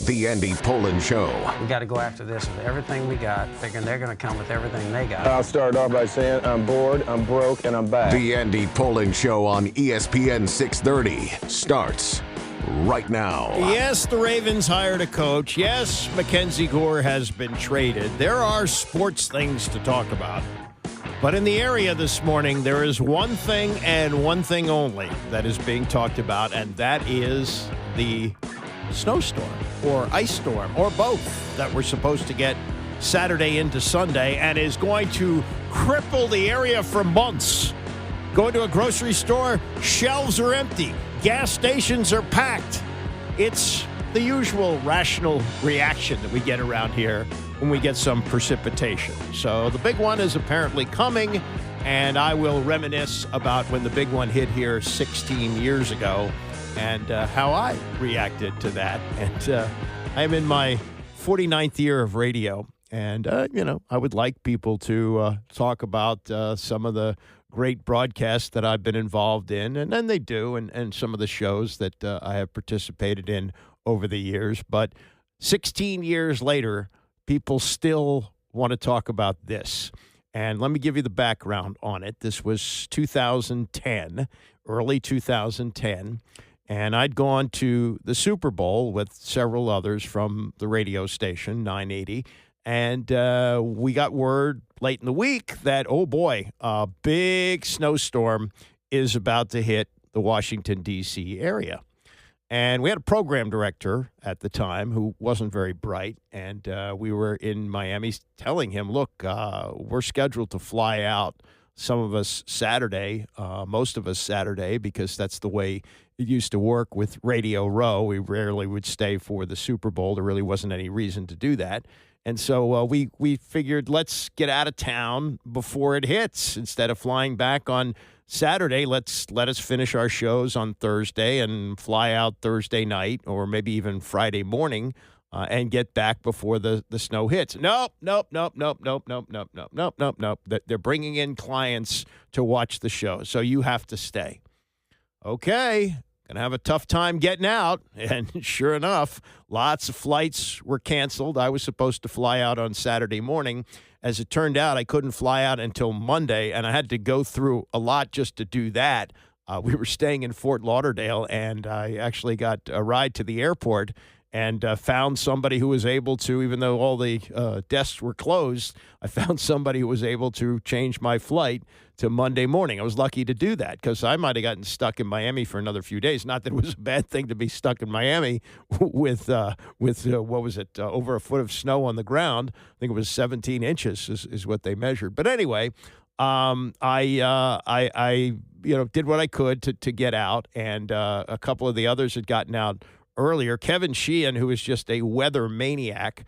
The Andy Pollin Show. We got to go after this with everything we got, thinking they're going to come with everything they got. I'll start off by saying I'm bored, I'm broke, and I'm back. The Andy Pollin Show on ESPN 630 starts right now. Yes, the Ravens hired a coach. Yes, Mackenzie Gore has been traded. There are sports things to talk about. But in the area this morning, there is one thing and one thing only that is being talked about, and that is the snowstorm or ice storm or both that we're supposed to get Saturday into Sunday and is going to cripple the area for months. Go to a grocery store, shelves are empty, gas stations are packed. It's the usual rational reaction that we get around here when we get some precipitation. So the big one is apparently coming, and I will reminisce about when the big one hit here 16 years ago and how I reacted to that. And I'm in my 49th year of radio, and, I would like people to talk about some of the great broadcasts that I've been involved in, and then they do, and some of the shows that I have participated in over the years. But 16 years later, people still want to talk about this. And let me give you the background on it. This was 2010, early 2010. And I'd gone to the Super Bowl with several others from the radio station, 980. And we got word late in the week that, oh boy, a big snowstorm is about to hit the Washington, D.C. area. And we had a program director at the time who wasn't very bright. And we were in Miami telling him, look, we're scheduled to fly out, some of us Saturday, most of us Saturday, because that's the way it used to work with Radio Row. We rarely would stay for the Super Bowl. There really wasn't any reason to do that. And so we figured, let's get out of town before it hits. Instead of flying back on Saturday, let us finish our shows on Thursday and fly out Thursday night or maybe even Friday morning and get back before the snow hits. Nope. They're bringing in clients to watch the show, so you have to stay. Okay. Going to have a tough time getting out. And sure enough, lots of flights were canceled. I was supposed to fly out on Saturday morning. As it turned out, I couldn't fly out until Monday, and I had to go through a lot just to do that. We were staying in Fort Lauderdale, and I actually got a ride to the airport and found somebody who was able to, even though all the desks were closed, I found somebody who was able to change my flight to Monday morning. I was lucky to do that because I might have gotten stuck in Miami for another few days. Not that it was a bad thing to be stuck in Miami with what was it, over a foot of snow on the ground. I think it was 17 inches is what they measured. But anyway, I did what I could to get out, and a couple of the others had gotten out earlier. Kevin Sheehan, who is just a weather maniac,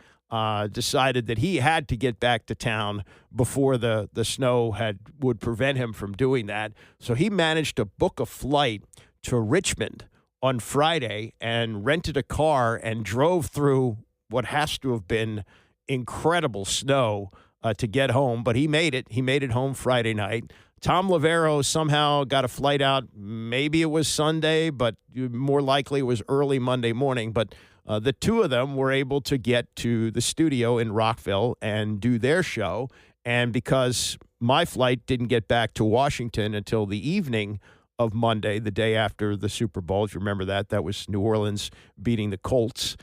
decided that he had to get back to town before the snow would prevent him from doing that. So he managed to book a flight to Richmond on Friday and rented a car and drove through what has to have been incredible snow to get home. But he made it. He made it home Friday night. Tom Lavero somehow got a flight out. Maybe it was Sunday, but more likely it was early Monday morning. But the two of them were able to get to the studio in Rockville and do their show. And because my flight didn't get back to Washington until the evening of Monday, the day after the Super Bowl, if you remember that was New Orleans beating the Colts.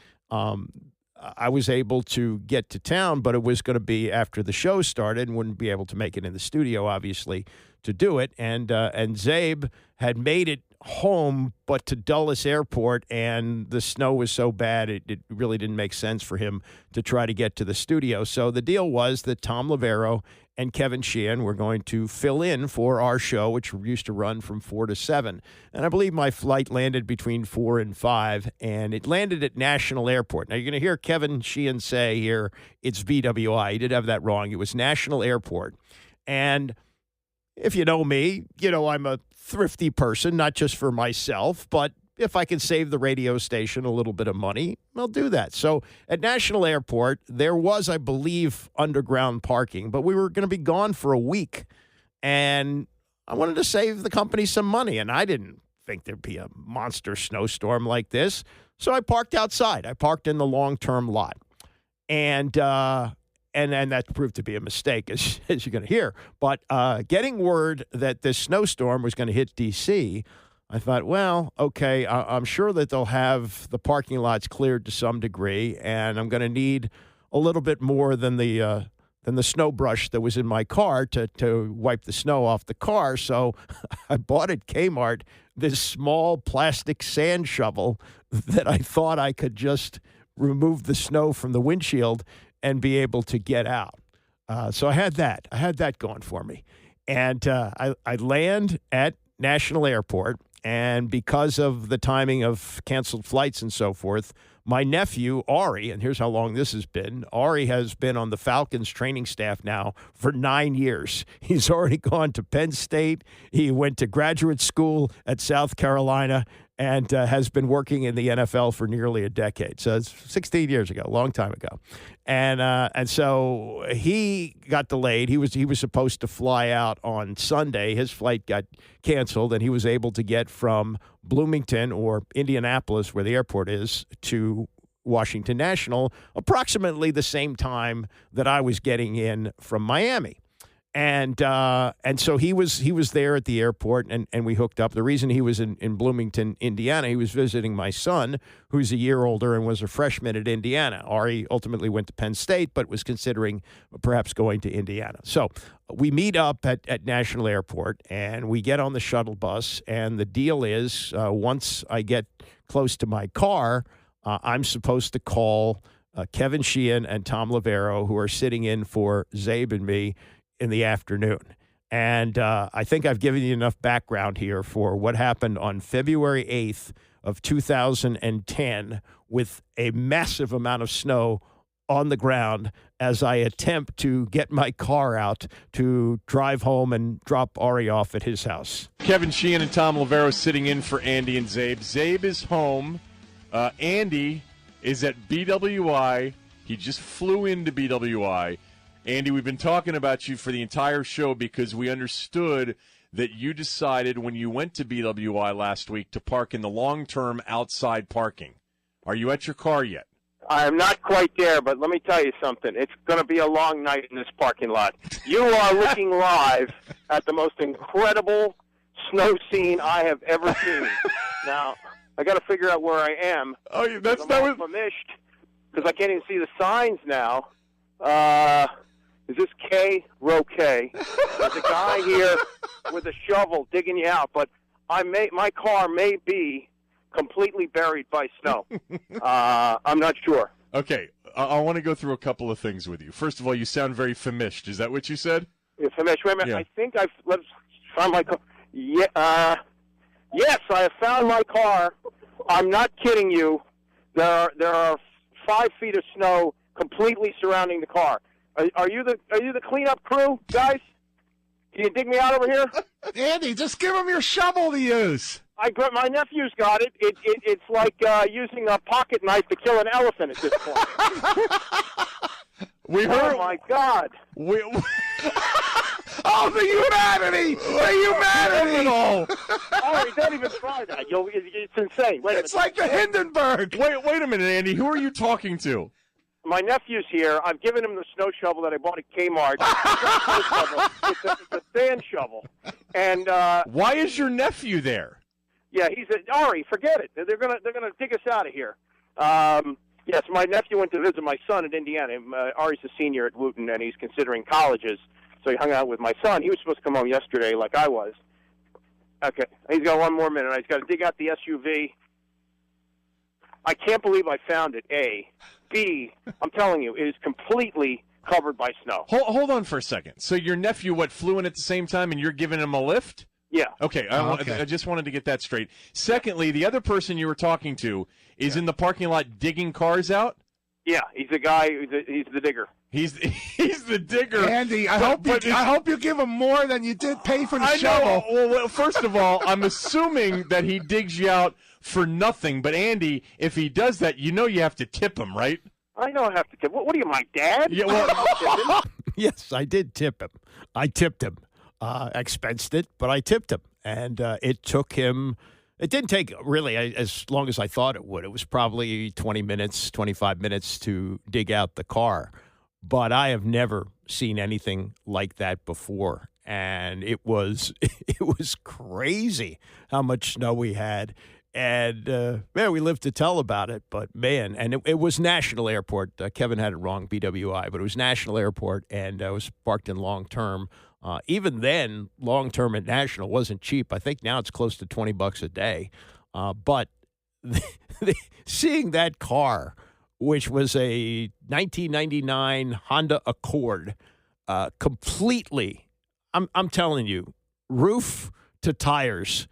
I was able to get to town, but it was going to be after the show started and wouldn't be able to make it in the studio, obviously, to do it. And Zabe had made it home, but to Dulles Airport, and the snow was so bad it really didn't make sense for him to try to get to the studio. So the deal was that Tom Lavero and Kevin Sheehan were going to fill in for our show, which used to run from 4 to 7. And I believe my flight landed between 4 and 5, and it landed at National Airport. Now, you're going to hear Kevin Sheehan say here, it's BWI. He did have that wrong. It was National Airport. And if you know me, you know I'm a thrifty person, not just for myself, but if I can save the radio station a little bit of money, I'll do that. So at National Airport, there was, I believe, underground parking, but we were going to be gone for a week. And I wanted to save the company some money, and I didn't think there'd be a monster snowstorm like this. So I parked outside. I parked in the long-term lot. And that proved to be a mistake, as you're going to hear. But getting word that this snowstorm was going to hit D.C., I thought, well, okay, I'm sure that they'll have the parking lots cleared to some degree, and I'm going to need a little bit more than the snow brush that was in my car to wipe the snow off the car. So I bought at Kmart this small plastic sand shovel that I thought I could just remove the snow from the windshield and be able to get out. So I had that. I had that going for me. And I land at National Airport, and because of the timing of canceled flights and so forth, my nephew, Ari, and here's how long this has been. Ari has been on the Falcons training staff now for 9 years. He's already gone to Penn State. He went to graduate school at South Carolina and has been working in the NFL for nearly a decade. So it's 16 years ago, a long time ago. And so he got delayed. He was supposed to fly out on Sunday. His flight got canceled, and he was able to get from Bloomington or Indianapolis, where the airport is, to Washington National approximately the same time that I was getting in from Miami. And so he was there at the airport, and we hooked up. The reason he was in Bloomington, Indiana, he was visiting my son, who's a year older and was a freshman at Indiana. Ari ultimately went to Penn State, but was considering perhaps going to Indiana. So we meet up at National Airport, and we get on the shuttle bus, and the deal is once I get close to my car, I'm supposed to call Kevin Sheehan and Tom Lavero, who are sitting in for Zabe and me, in the afternoon. And I think I've given you enough background here for what happened on February 8th of 2010 with a massive amount of snow on the ground as I attempt to get my car out to drive home and drop Ari off at his house. Kevin Sheehan and Tom Lavero sitting in for Andy and Zabe. Zabe is home. Andy is at BWI. He just flew into BWI. Andy, we've been talking about you for the entire show because we understood that you decided when you went to BWI last week to park in the long-term outside parking. Are you at your car yet? I'm not quite there, but let me tell you something. It's going to be a long night in this parking lot. You are looking live at the most incredible snow scene I have ever seen. Now, I got to figure out where I am. Oh, that's I'm not all famished because I can't even see the signs now. Is this K? Row K. There's a guy here with a shovel digging you out, but my car may be completely buried by snow. I'm not sure. Okay, I want to go through a couple of things with you. First of all, you sound very famished. Is that what you said? Yeah, famished. Wait a minute. Yeah. I think let's find my car. Yeah, yes, I have found my car. I'm not kidding you. There are 5 feet of snow completely surrounding the car. Are you the cleanup crew, guys? Can you dig me out over here? Andy, just give him your shovel to use. My nephew's got it. It's like using a pocket knife to kill an elephant at this point. We heard. Oh my God! Oh, the humanity! The humanity! Oh, don't even try that. It's insane. Wait a It's minute. like the Hindenburg. Wait a minute, Andy. Who are you talking to? My nephew's here. I've given him the snow shovel that I bought at Kmart. It's a sand shovel. And Why is your nephew there? yeah, Ari. Forget it. They're gonna dig us out of here. Yes, my nephew went to visit my son in Indiana. Ari's a senior at Wooten, and he's considering colleges. So he hung out with my son. He was supposed to come home yesterday, like I was. Okay, he's got 1 more minute. He's got to dig out the SUV. I can't believe I found it, A. B, I'm telling you, it is completely covered by snow. Hold on for a second. So your nephew, flew in at the same time, and you're giving him a lift? Yeah. Okay, Okay. I just wanted to get that straight. Secondly, the other person you were talking to is in the parking lot digging cars out? Yeah, he's the guy, he's the digger. He's the digger. Andy, I hope you give him more than you did pay for the I shovel. know. Well, first of all, I'm assuming that he digs you out for nothing. But, Andy, if he does that, you have to tip him, right? I know I have to tip. What are you, my dad? Yeah, well, Yes, I did tip him. I tipped him. Expensed it, but I tipped him. And it took him It didn't take really as long as I thought it would. It was probably 20 minutes, 25 minutes to dig out the car. But I have never seen anything like that before. And it was crazy how much snow we had. And, man, we lived to tell about it. But, man, and it was National Airport. Kevin had it wrong, BWI. But it was National Airport, and I was parked in long-term. Even then, long-term at National wasn't cheap. I think now it's close to $20 a day. But seeing that car, which was a 1999 Honda Accord, completely, I'm telling you, roof to tires,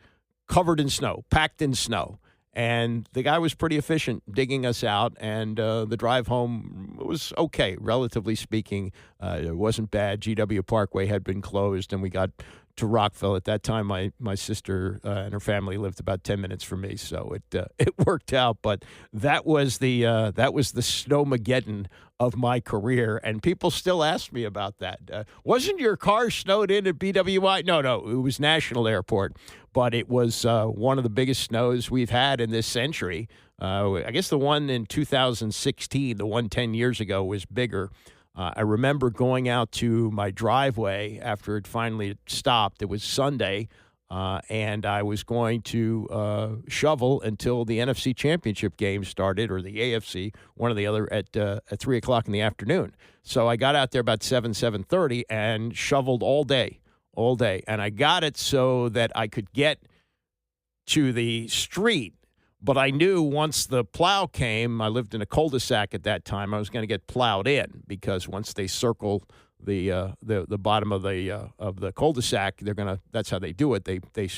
covered in snow, packed in snow. And the guy was pretty efficient digging us out, and the drive home was okay, relatively speaking. It wasn't bad. GW Parkway had been closed, and we got to Rockville. At that time, my sister and her family lived about 10 minutes from me, so it worked out. But that was the Snowmageddon of my career, and people still ask me about that. Wasn't your car snowed in at BWI? No, it was National Airport, but it was one of the biggest snows we've had in this century. I guess the one in 2016, the one 10 years ago, was bigger. I remember going out to my driveway after it finally stopped. It was Sunday, and I was going to shovel until the NFC Championship game started, or the AFC, one or the other, at 3 o'clock in the afternoon. So I got out there about 7:30, and shoveled all day. And I got it so that I could get to the street. But I knew once the plow came, I lived in a cul-de-sac at that time, I was going to get plowed in, because once they circle the bottom of the cul-de-sac, that's how they do it. They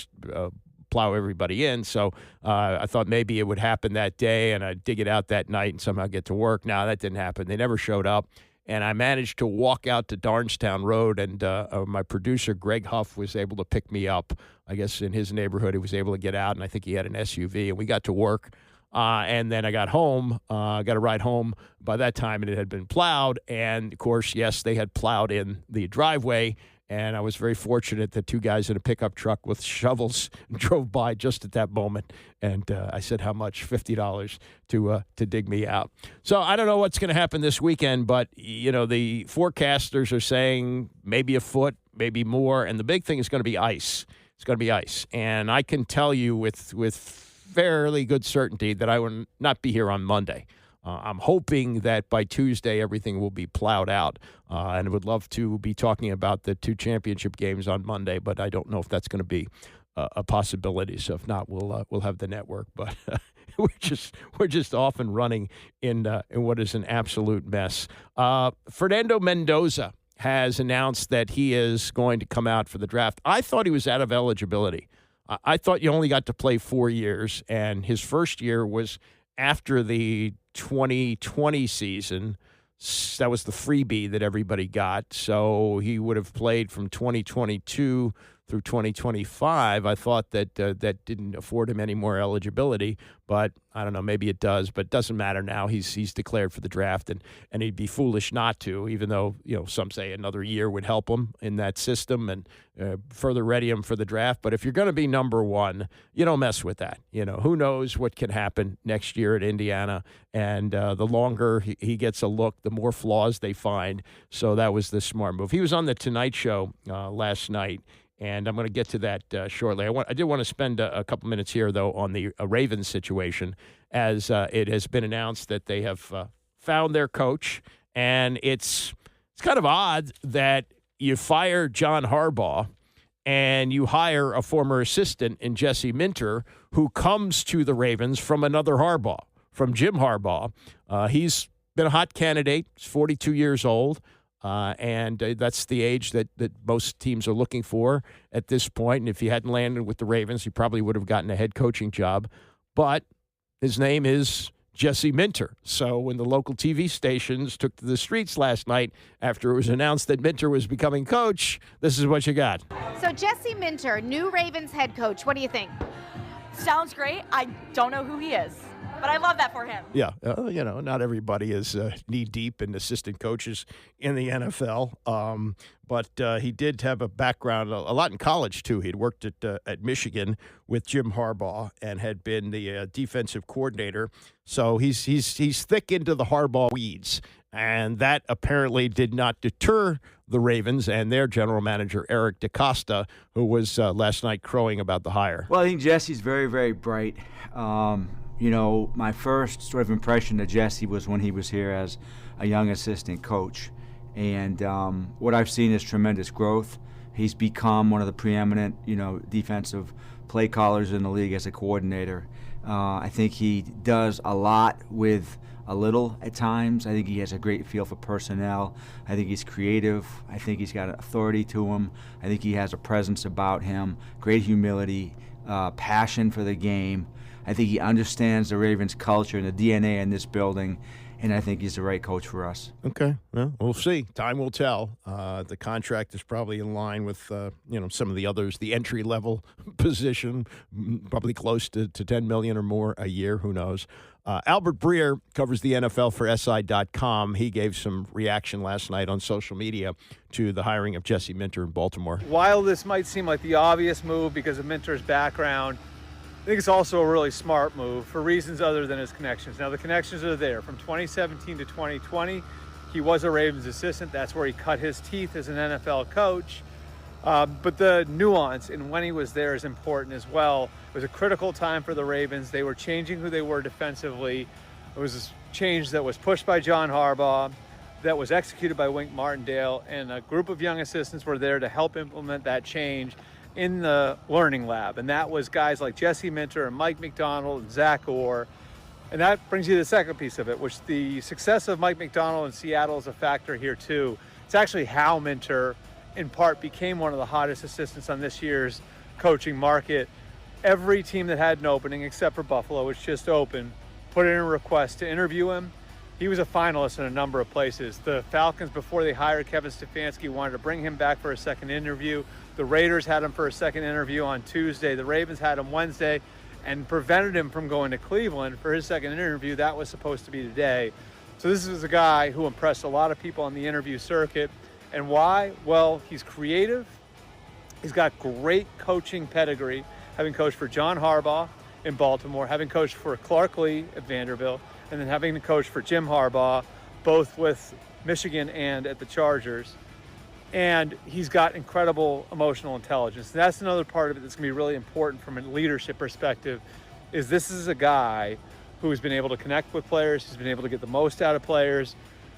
plow everybody in. So I thought maybe it would happen that day, and I'd dig it out that night and somehow get to work. No, that didn't happen. They never showed up. And I managed to walk out to Darnestown Road, and my producer, Greg Huff, was able to pick me up. I guess in his neighborhood, he was able to get out, and I think he had an SUV, and we got to work. And then I got home, got a ride home by that time, and it had been plowed. And, of course, yes, they had plowed in the driveway. And I was very fortunate that two guys in a pickup truck with shovels drove by just at that moment. And I said, how much? $50 to dig me out. So I don't know what's going to happen this weekend, but, the forecasters are saying maybe a foot, maybe more. And the big thing is going to be ice. It's going to be ice. And I can tell you with fairly good certainty that I will not be here on Monday. I'm hoping that by Tuesday everything will be plowed out, and I would love to be talking about the two championship games on Monday, but I don't know if that's going to be a possibility. So if not, we'll have the network. But we're just off and running in what is an absolute mess. Fernando Mendoza has announced that he is going to come out for the draft. I thought he was out of eligibility. I thought you only got to play 4 years, and his first year was after the 2020 season. That was the freebie that everybody got. So he would have played from 2022 through 2025. I thought that that didn't afford him any more eligibility, but I don't know, maybe it does, but it doesn't matter now. He's declared for the draft, and he'd be foolish not to, even though, some say another year would help him in that system and further ready him for the draft. But if you're going to be number one, you don't mess with that. Who knows what can happen next year at Indiana, and the longer he gets a look, the more flaws they find. So that was the smart move. He was on the Tonight Show last night, and I'm going to get to that shortly. I did want to spend a couple minutes here, though, on the Ravens situation, as it has been announced that they have found their coach. And it's kind of odd that you fire John Harbaugh and you hire a former assistant in Jesse Minter, who comes to the Ravens from another Harbaugh, from Jim Harbaugh. He's been a hot candidate. He's 42 years old. And that's the age that most teams are looking for at this point. And if he hadn't landed with the Ravens, he probably would have gotten a head coaching job. But his name is Jesse Minter. So when the local TV stations took to the streets last night after it was announced that Minter was becoming coach, this is what you got. So Jesse Minter, new Ravens head coach. What do you think? Sounds great. I don't know who he is. But I love that for him. Yeah, not everybody is knee-deep in assistant coaches in the NFL, but he did have a background, a lot in college, too. He'd worked at Michigan with Jim Harbaugh and had been the defensive coordinator. So he's thick into the Harbaugh weeds, and that apparently did not deter the Ravens and their general manager, Eric DeCosta, who was last night crowing about the hire. Well, I think Jesse's very, very bright. My first sort of impression of Jesse was when he was here as a young assistant coach. And what I've seen is tremendous growth. He's become one of the preeminent, defensive play callers in the league as a coordinator. I think he does a lot with a little at times. I think he has a great feel for personnel. I think he's creative. I think he's got authority to him. I think he has a presence about him, great humility, passion for the game. I think he understands the Ravens culture and the DNA in this building, and I think he's the right coach for us. Okay, well, we'll see. Time will tell. The contract is probably in line with some of the others. The entry-level position, probably close to $10 million or more a year. Who knows? Albert Breer covers the NFL for SI.com. He gave some reaction last night on social media to the hiring of Jesse Minter in Baltimore. While this might seem like the obvious move because of Minter's background, I think it's also a really smart move for reasons other than his connections. Now, the connections are there. From 2017 to 2020, he was a Ravens assistant. That's where he cut his teeth as an NFL coach. But the nuance in when he was there is important as well. It was a critical time for the Ravens. They were changing who they were defensively. It was a change that was pushed by John Harbaugh, that was executed by Wink Martindale, and a group of young assistants were there to help implement that change in the learning lab. And that was guys like Jesse Minter and Mike McDonald and Zach Orr. And that brings you to the second piece of it, which the success of Mike McDonald in Seattle is a factor here too. It's actually how Minter, in part, became one of the hottest assistants on this year's coaching market. Every team that had an opening, except for Buffalo, which just opened, put in a request to interview him. He was a finalist in a number of places. The Falcons, before they hired Kevin Stefanski, wanted to bring him back for a second interview. The Raiders had him for a second interview on Tuesday. The Ravens had him Wednesday and prevented him from going to Cleveland for his second interview. That was supposed to be today. So this is a guy who impressed a lot of people on the interview circuit. And why? Well, he's creative. He's got great coaching pedigree, having coached for John Harbaugh in Baltimore, having coached for Clark Lee at Vanderbilt, and then having coached for Jim Harbaugh, both with Michigan and at the Chargers. And he's got incredible emotional intelligence. And that's another part of it that's going to be really important from a leadership perspective, is this is a guy who has been able to connect with players, he's been able to get the most out of players.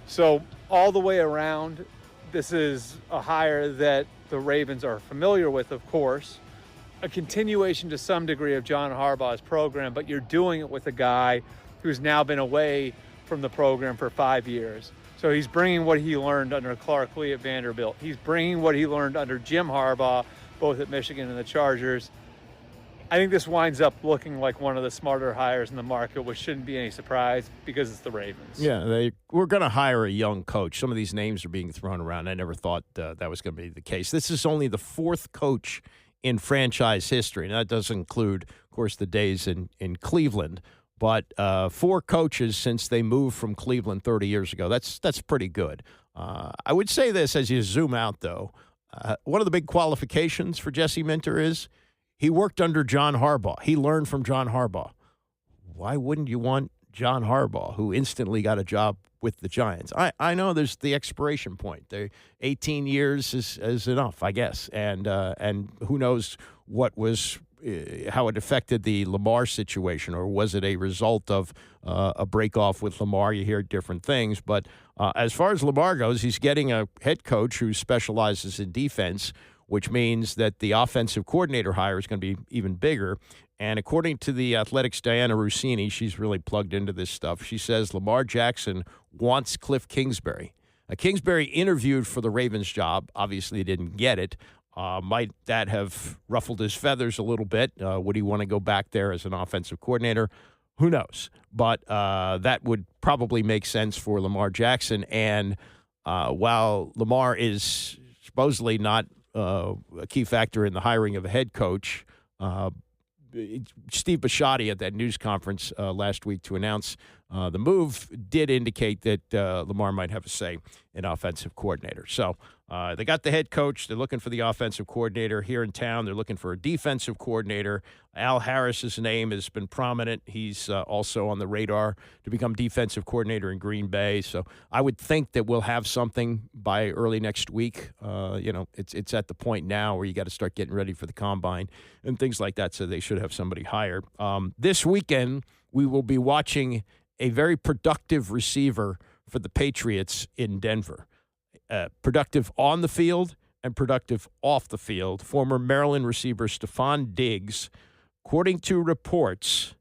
So all the way around, this is a hire that the Ravens are familiar with, of course, a continuation to some degree of John Harbaugh's program, but you're doing it with a guy who's now been away from the program for 5 years. So he's bringing what he learned under Clark Lee at Vanderbilt. He's bringing what he learned under Jim Harbaugh, both at Michigan and the Chargers. I think this winds up looking like one of the smarter hires in the market, which shouldn't be any surprise because it's the Ravens. Yeah, we're going to hire a young coach. Some of these names are being thrown around. I never thought that was going to be the case. This is only the fourth coach in franchise history. And that does include, of course, the days in Cleveland. But 4 coaches since they moved from Cleveland 30 years ago. That's pretty good. I would say this as you zoom out, though. One of the big qualifications for Jesse Minter is he worked under John Harbaugh. He learned from John Harbaugh. Why wouldn't you want John Harbaugh, who instantly got a job with the Giants? I know there's the expiration point. 18 years is enough, I guess. And who knows what was how it affected the Lamar situation, or was it a result of a break-off with Lamar? You hear different things. But as far as Lamar goes, he's getting a head coach who specializes in defense, which means that the offensive coordinator hire is going to be even bigger. And according to the Athletics' Diana Rossini, she's really plugged into this stuff. She says Lamar Jackson wants Cliff Kingsbury. Kingsbury interviewed for the Ravens job. Obviously, didn't get it. Might that have ruffled his feathers a little bit? Would he want to go back there as an offensive coordinator? Who knows? But that would probably make sense for Lamar Jackson. And while Lamar is supposedly not a key factor in the hiring of a head coach, Steve Bisciotti at that news conference last week to announce the move did indicate that Lamar might have a say in offensive coordinator. So they got the head coach. They're looking for the offensive coordinator here in town. They're looking for a defensive coordinator. Al Harris's name has been prominent. He's also on the radar to become defensive coordinator in Green Bay. So I would think that we'll have something by early next week. It's at the point now where you got to start getting ready for the combine and things like that. So they should have somebody hired. This weekend, we will be watching a very productive receiver for the Patriots in Denver. Productive on the field and productive off the field. Former Maryland receiver Stephon Diggs, according to reports,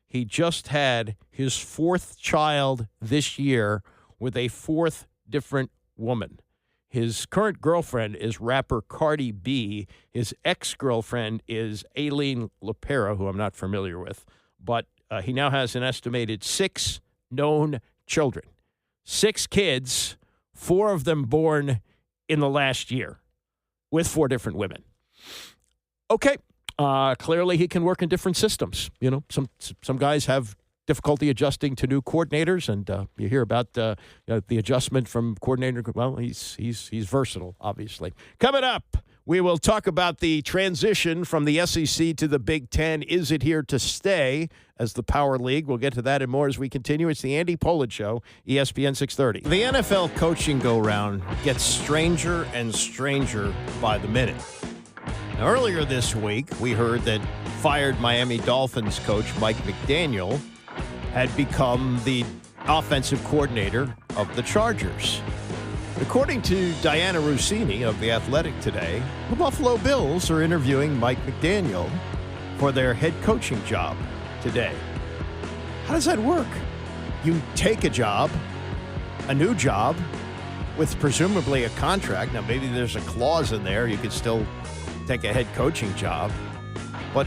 he just had his fourth child this year with a fourth different woman. His current girlfriend is rapper Cardi B. His ex-girlfriend is Aileen LaPera, who I'm not familiar with. But he now has an estimated 6 known children. 6 kids, 4 of them born in the last year with 4 different women. Okay. Clearly he can work in different systems. You know, some guys have difficulty adjusting to new coordinators, and you hear about the adjustment from coordinator. Well, he's versatile, obviously. Coming up, we will talk about the transition from the SEC to the Big Ten. Is it here to stay as the Power League? We'll get to that and more as we continue. It's the Andy Pollard Show, ESPN 630. The NFL coaching go-round gets stranger and stranger by the minute. Now, earlier this week, we heard that fired Miami Dolphins coach Mike McDaniel had become the offensive coordinator of the Chargers. According to Diana Rossini of The Athletic today, the Buffalo Bills are interviewing Mike McDaniel for their head coaching job today. How does that work? You take a job, a new job, with presumably a contract. Now, maybe there's a clause in there. You could still take a head coaching job. But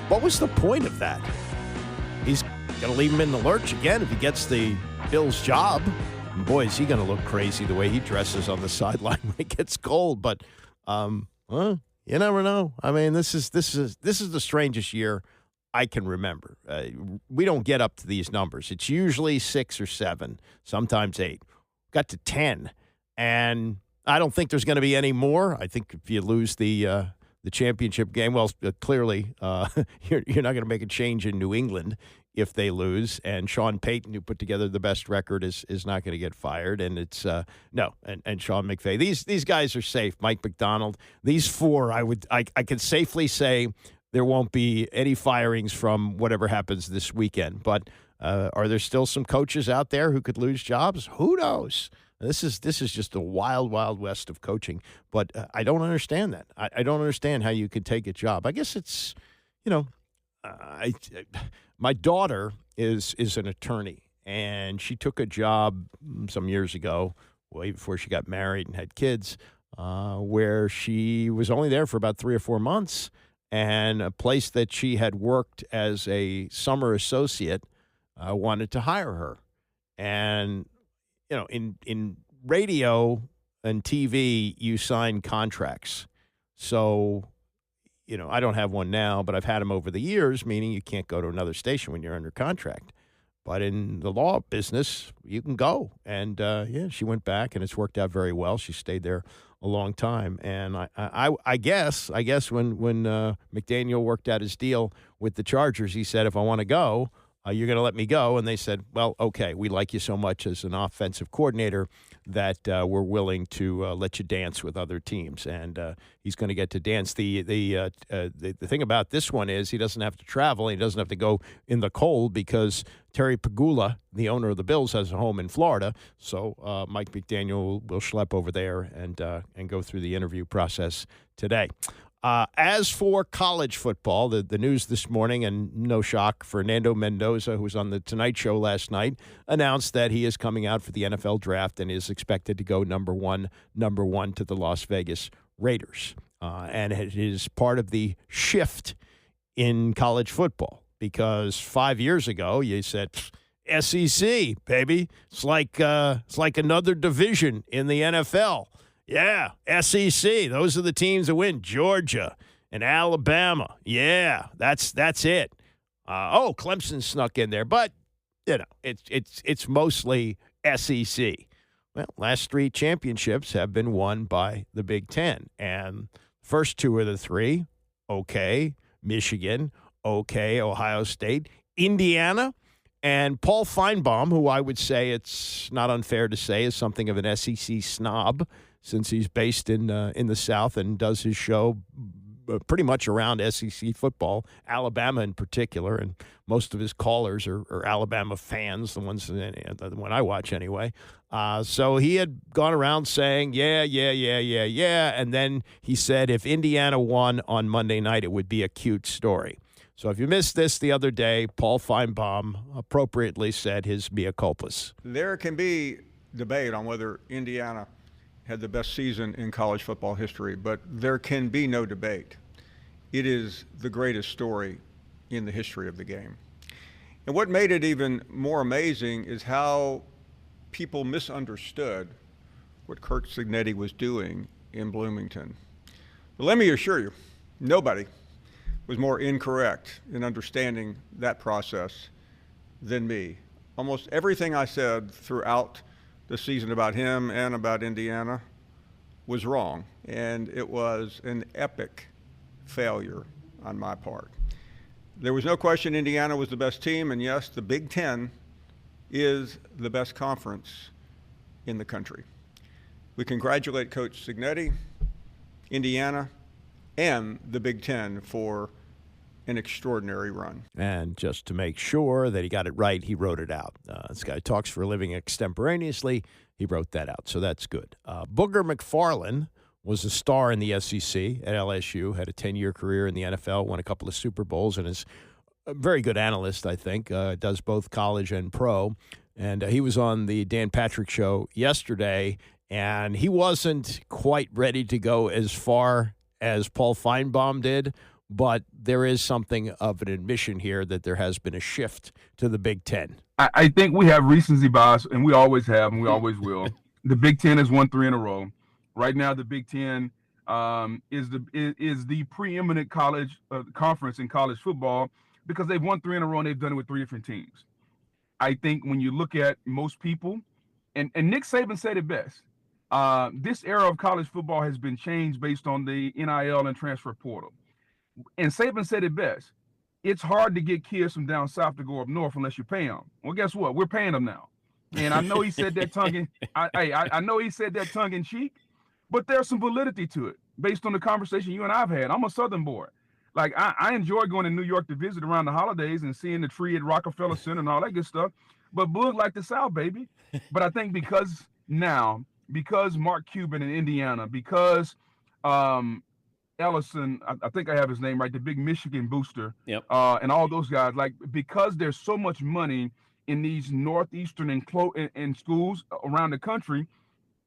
what was the point of that? He's going to leave him in the lurch again if he gets the Bills job. And boy, is he going to look crazy the way he dresses on the sideline when it gets cold. But you never know. I mean, this is the strangest year I can remember. We don't get up to these numbers. It's usually 6 or 7, sometimes 8. Got to 10, and I don't think there's going to be any more. I think if you lose the championship game, well, clearly you're not going to make a change in New England if they lose. And Sean Payton, who put together the best record, is not going to get fired. And it's and Sean McVay. These guys are safe. Mike McDonald. These 4, I could safely say there won't be any firings from whatever happens this weekend. But are there still some coaches out there who could lose jobs? Who knows? This is just a wild, wild west of coaching. But I don't understand that. I don't understand how you could take a job. I guess it's, my daughter is an attorney, and she took a job some years ago, way before she got married and had kids, where she was only there for about 3 or 4 months, and a place that she had worked as a summer associate wanted to hire her. And in radio and TV, you sign contracts. So, I don't have one now, but I've had them over the years, meaning you can't go to another station when you're under contract. But in the law business, you can go. And, she went back, and it's worked out very well. She stayed there a long time. And I guess when McDaniel worked out his deal with the Chargers, he said, if I want to go, you're going to let me go. And they said, well, okay, we like you so much as an offensive coordinator that we're willing to let you dance with other teams. And he's going to get to dance. The thing about this one is he doesn't have to travel. He doesn't have to go in the cold because Terry Pegula, the owner of the Bills, has a home in Florida. So Mike McDaniel will schlep over there and go through the interview process today. As for college football, the news this morning, and no shock, Fernando Mendoza, who was on the Tonight Show last night, announced that he is coming out for the NFL draft and is expected to go number one to the Las Vegas Raiders. And it is part of the shift in college football because 5 years ago you said, SEC, baby. It's like another division in the NFL. Yeah, SEC. Those are the teams that win. Georgia And Alabama, yeah, that's it. Clemson snuck in there, but it's mostly SEC. Well, last 3 championships have been won by the Big Ten, and first 2 of the 3, okay, Michigan, okay, Ohio State, Indiana, and Paul Feinbaum, who I would say it's not unfair to say is something of an SEC snob since he's based in the South and does his show pretty much around SEC football, Alabama in particular, and most of his callers are Alabama fans, the one I watch anyway. So he had gone around saying, yeah, and then he said if Indiana won on Monday night, it would be a cute story. So if you missed this the other day, Paul Feinbaum appropriately said his mea culpas. There can be debate on whether Indiana had the best season in college football history, but there can be no debate. It is the greatest story in the history of the game. And what made it even more amazing is how people misunderstood what Curt Cignetti was doing in Bloomington. But let me assure you, nobody was more incorrect in understanding that process than me. Almost everything I said throughout the season about him and about Indiana was wrong, and it was an epic failure on my part. There was no question Indiana was the best team, and yes, the Big Ten is the best conference in the country. We congratulate Coach Cignetti, Indiana, and the Big Ten for an extraordinary run. And just to make sure that he got it right, he wrote it out. This guy talks for a living extemporaneously. He wrote that out, so that's good. Booger McFarland was a star in the SEC at LSU, had a 10-year career in the NFL, won a couple of Super Bowls, and is a very good analyst, I think, does both college and pro. And he was on the Dan Patrick Show yesterday, and he wasn't quite ready to go as far as Paul Feinbaum did, but there is something of an admission here that there has been a shift to the Big Ten. I think we have recency bias, and we always have, and we always will. The Big Ten has won 3 in a row. Right now, the Big Ten is the preeminent college conference in college football because they've won 3 in a row and they've done it with 3 different teams. I think when you look at most people, and Nick Saban said it best, this era of college football has been changed based on the NIL and transfer portal. And Saban said it best. It's hard to get kids from down south to go up north unless you pay them. Well, guess what? We're paying them now. And I know he said that I know he said that tongue in cheek, but there's some validity to it based on the conversation you and I've had. I'm a Southern boy. Like, I enjoy going to New York to visit around the holidays and seeing the tree at Rockefeller Center and all that good stuff. But Boog like the South, baby. But I think because Mark Cuban in Indiana, because Ellison, I think I have his name right, the big Michigan booster, yep. And all those guys, like, because there's so much money in these northeastern and schools around the country,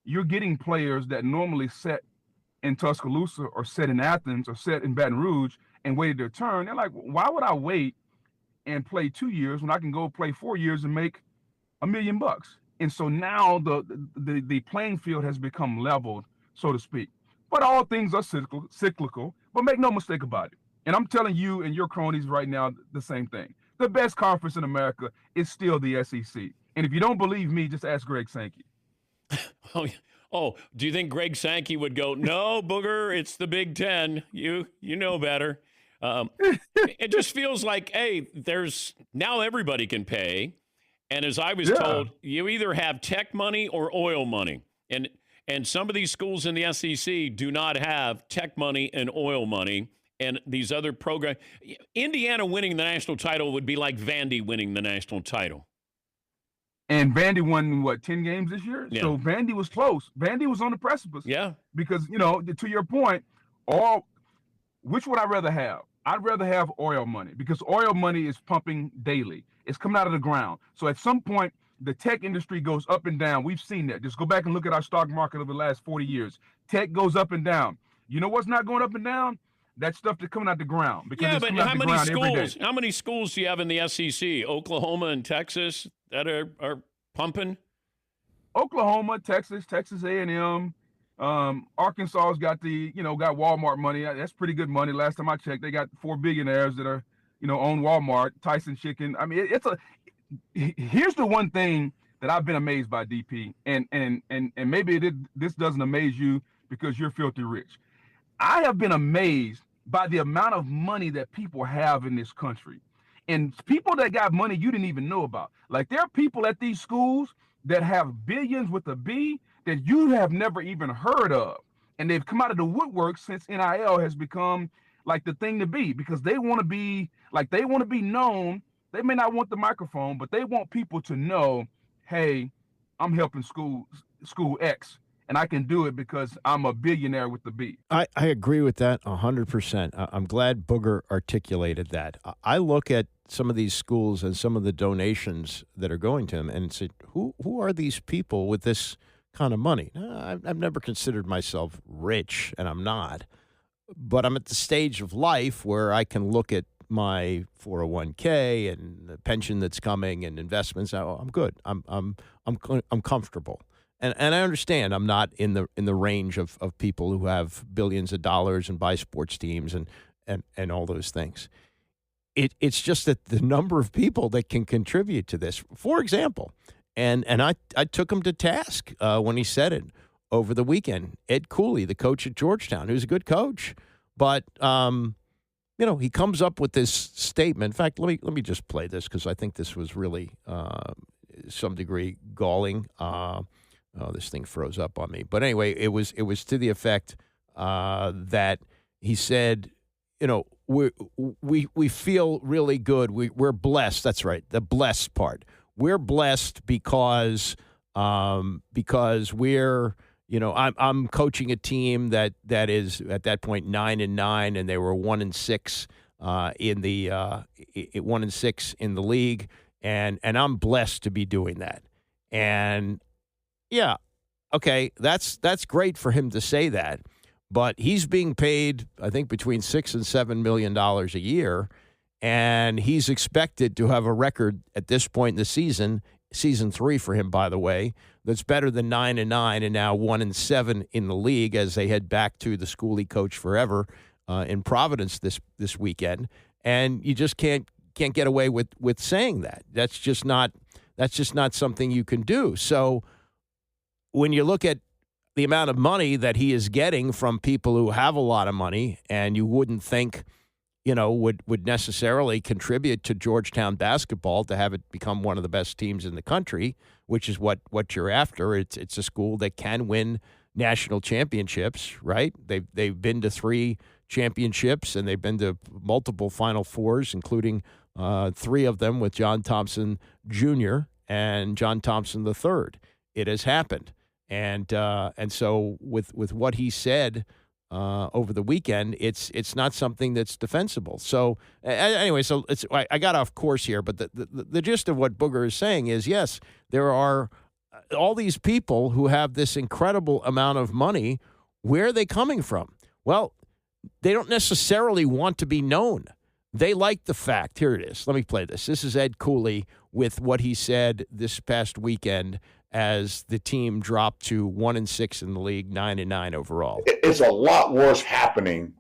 you're getting players that normally set in Tuscaloosa or set in Athens or set in Baton Rouge and waited their turn. They're like, why would I wait and play 2 years when I can go play 4 years and make $1 million? And so now the playing field has become leveled, so to speak. But all things are cyclical, but make no mistake about it. And I'm telling you and your cronies right now the same thing. The best conference in America is still the SEC. And if you don't believe me, just ask Greg Sankey. Oh, do you think Greg Sankey would go, no, Booger, it's the Big Ten. You know better. It just feels like, hey, now everybody can pay. And as I was told, you either have tech money or oil money. And some of these schools in the SEC do not have tech money and oil money. And these other programs, Indiana winning the national title would be like Vandy winning the national title. And Vandy won, 10 games this year? Yeah. So Vandy was close. Vandy was on the precipice. Yeah. Because, to your point, which would I rather have? I'd rather have oil money because oil money is pumping daily. It's coming out of the ground. So at some point, the tech industry goes up and down. We've seen that. Just go back and look at our stock market over the last 40 years. Tech goes up and down. You know what's not going up and down? That stuff that's coming out the ground. Because yeah, but how many schools do you have in the SEC? Oklahoma and Texas that are pumping? Oklahoma, Texas A&M, Arkansas's got got Walmart money. That's pretty good money. Last time I checked, they got 4 billionaires that are, own Walmart, Tyson Chicken. I mean, here's the one thing that I've been amazed by, DP, and maybe this doesn't amaze you because you're filthy rich. I have been amazed by the amount of money that people have in this country, and people that got money you didn't even know about. Like, there are people at these schools that have billions with a B that you have never even heard of, and they've come out of the woodwork since NIL has become like the thing to be, because they want to be known. They may not want the microphone, but they want people to know, hey, I'm helping school X, and I can do it because I'm a billionaire with the B. I agree with that 100%. I'm glad Booger articulated that. I look at some of these schools and some of the donations that are going to them and say, who are these people with this kind of money? I've never considered myself rich, and I'm not. But I'm at the stage of life where I can look at my 401k and the pension that's coming and investments. I'm good. I'm comfortable. And I understand I'm not in the range of people who have billions of dollars and buy sports teams and all those things. It's just that the number of people that can contribute to this. For example, and I took him to task when he said it over the weekend. Ed Cooley, the coach at Georgetown, who's a good coach, but he comes up with this statement. In fact, let me just play this because I think this was really some degree galling. This thing froze up on me. But anyway, it was to the effect that he said, we feel really good. We're blessed. That's right, the blessed part. We're blessed because we're, I'm coaching a team that is at that point 9-9, and they were 1-6 in the 1-6 in the league, and I'm blessed to be doing that. And yeah, okay, that's great for him to say that, but he's being paid, I think, between $6 and $7 million a year, and he's expected to have a record at this point in the season 3 for him, by the way, that's better than 9-9 and now 1-7 in the league as they head back to the school he coached forever in Providence this weekend. And you just can't get away with saying that. That's just not something you can do. So when you look at the amount of money that he is getting from people who have a lot of money, and you wouldn't think, would necessarily contribute to Georgetown basketball to have it become one of the best teams in the country, which is what you're after. It's a school that can win national championships, right? They've been to 3 championships, and they've been to multiple Final Fours, including 3 of them with John Thompson Jr. and John Thompson III. It has happened. And so with what he said over the weekend, it's not something that's defensible. So anyway, I got off course here, but the gist of what Booger is saying is, yes, there are all these people who have this incredible amount of money. Where are they coming from? Well, they don't necessarily want to be known. They like the fact. Here it is. Let me play this. This is Ed Cooley with what he said this past weekend as the team dropped to 1-6 in the league, 9-9 overall. It's a lot worse happening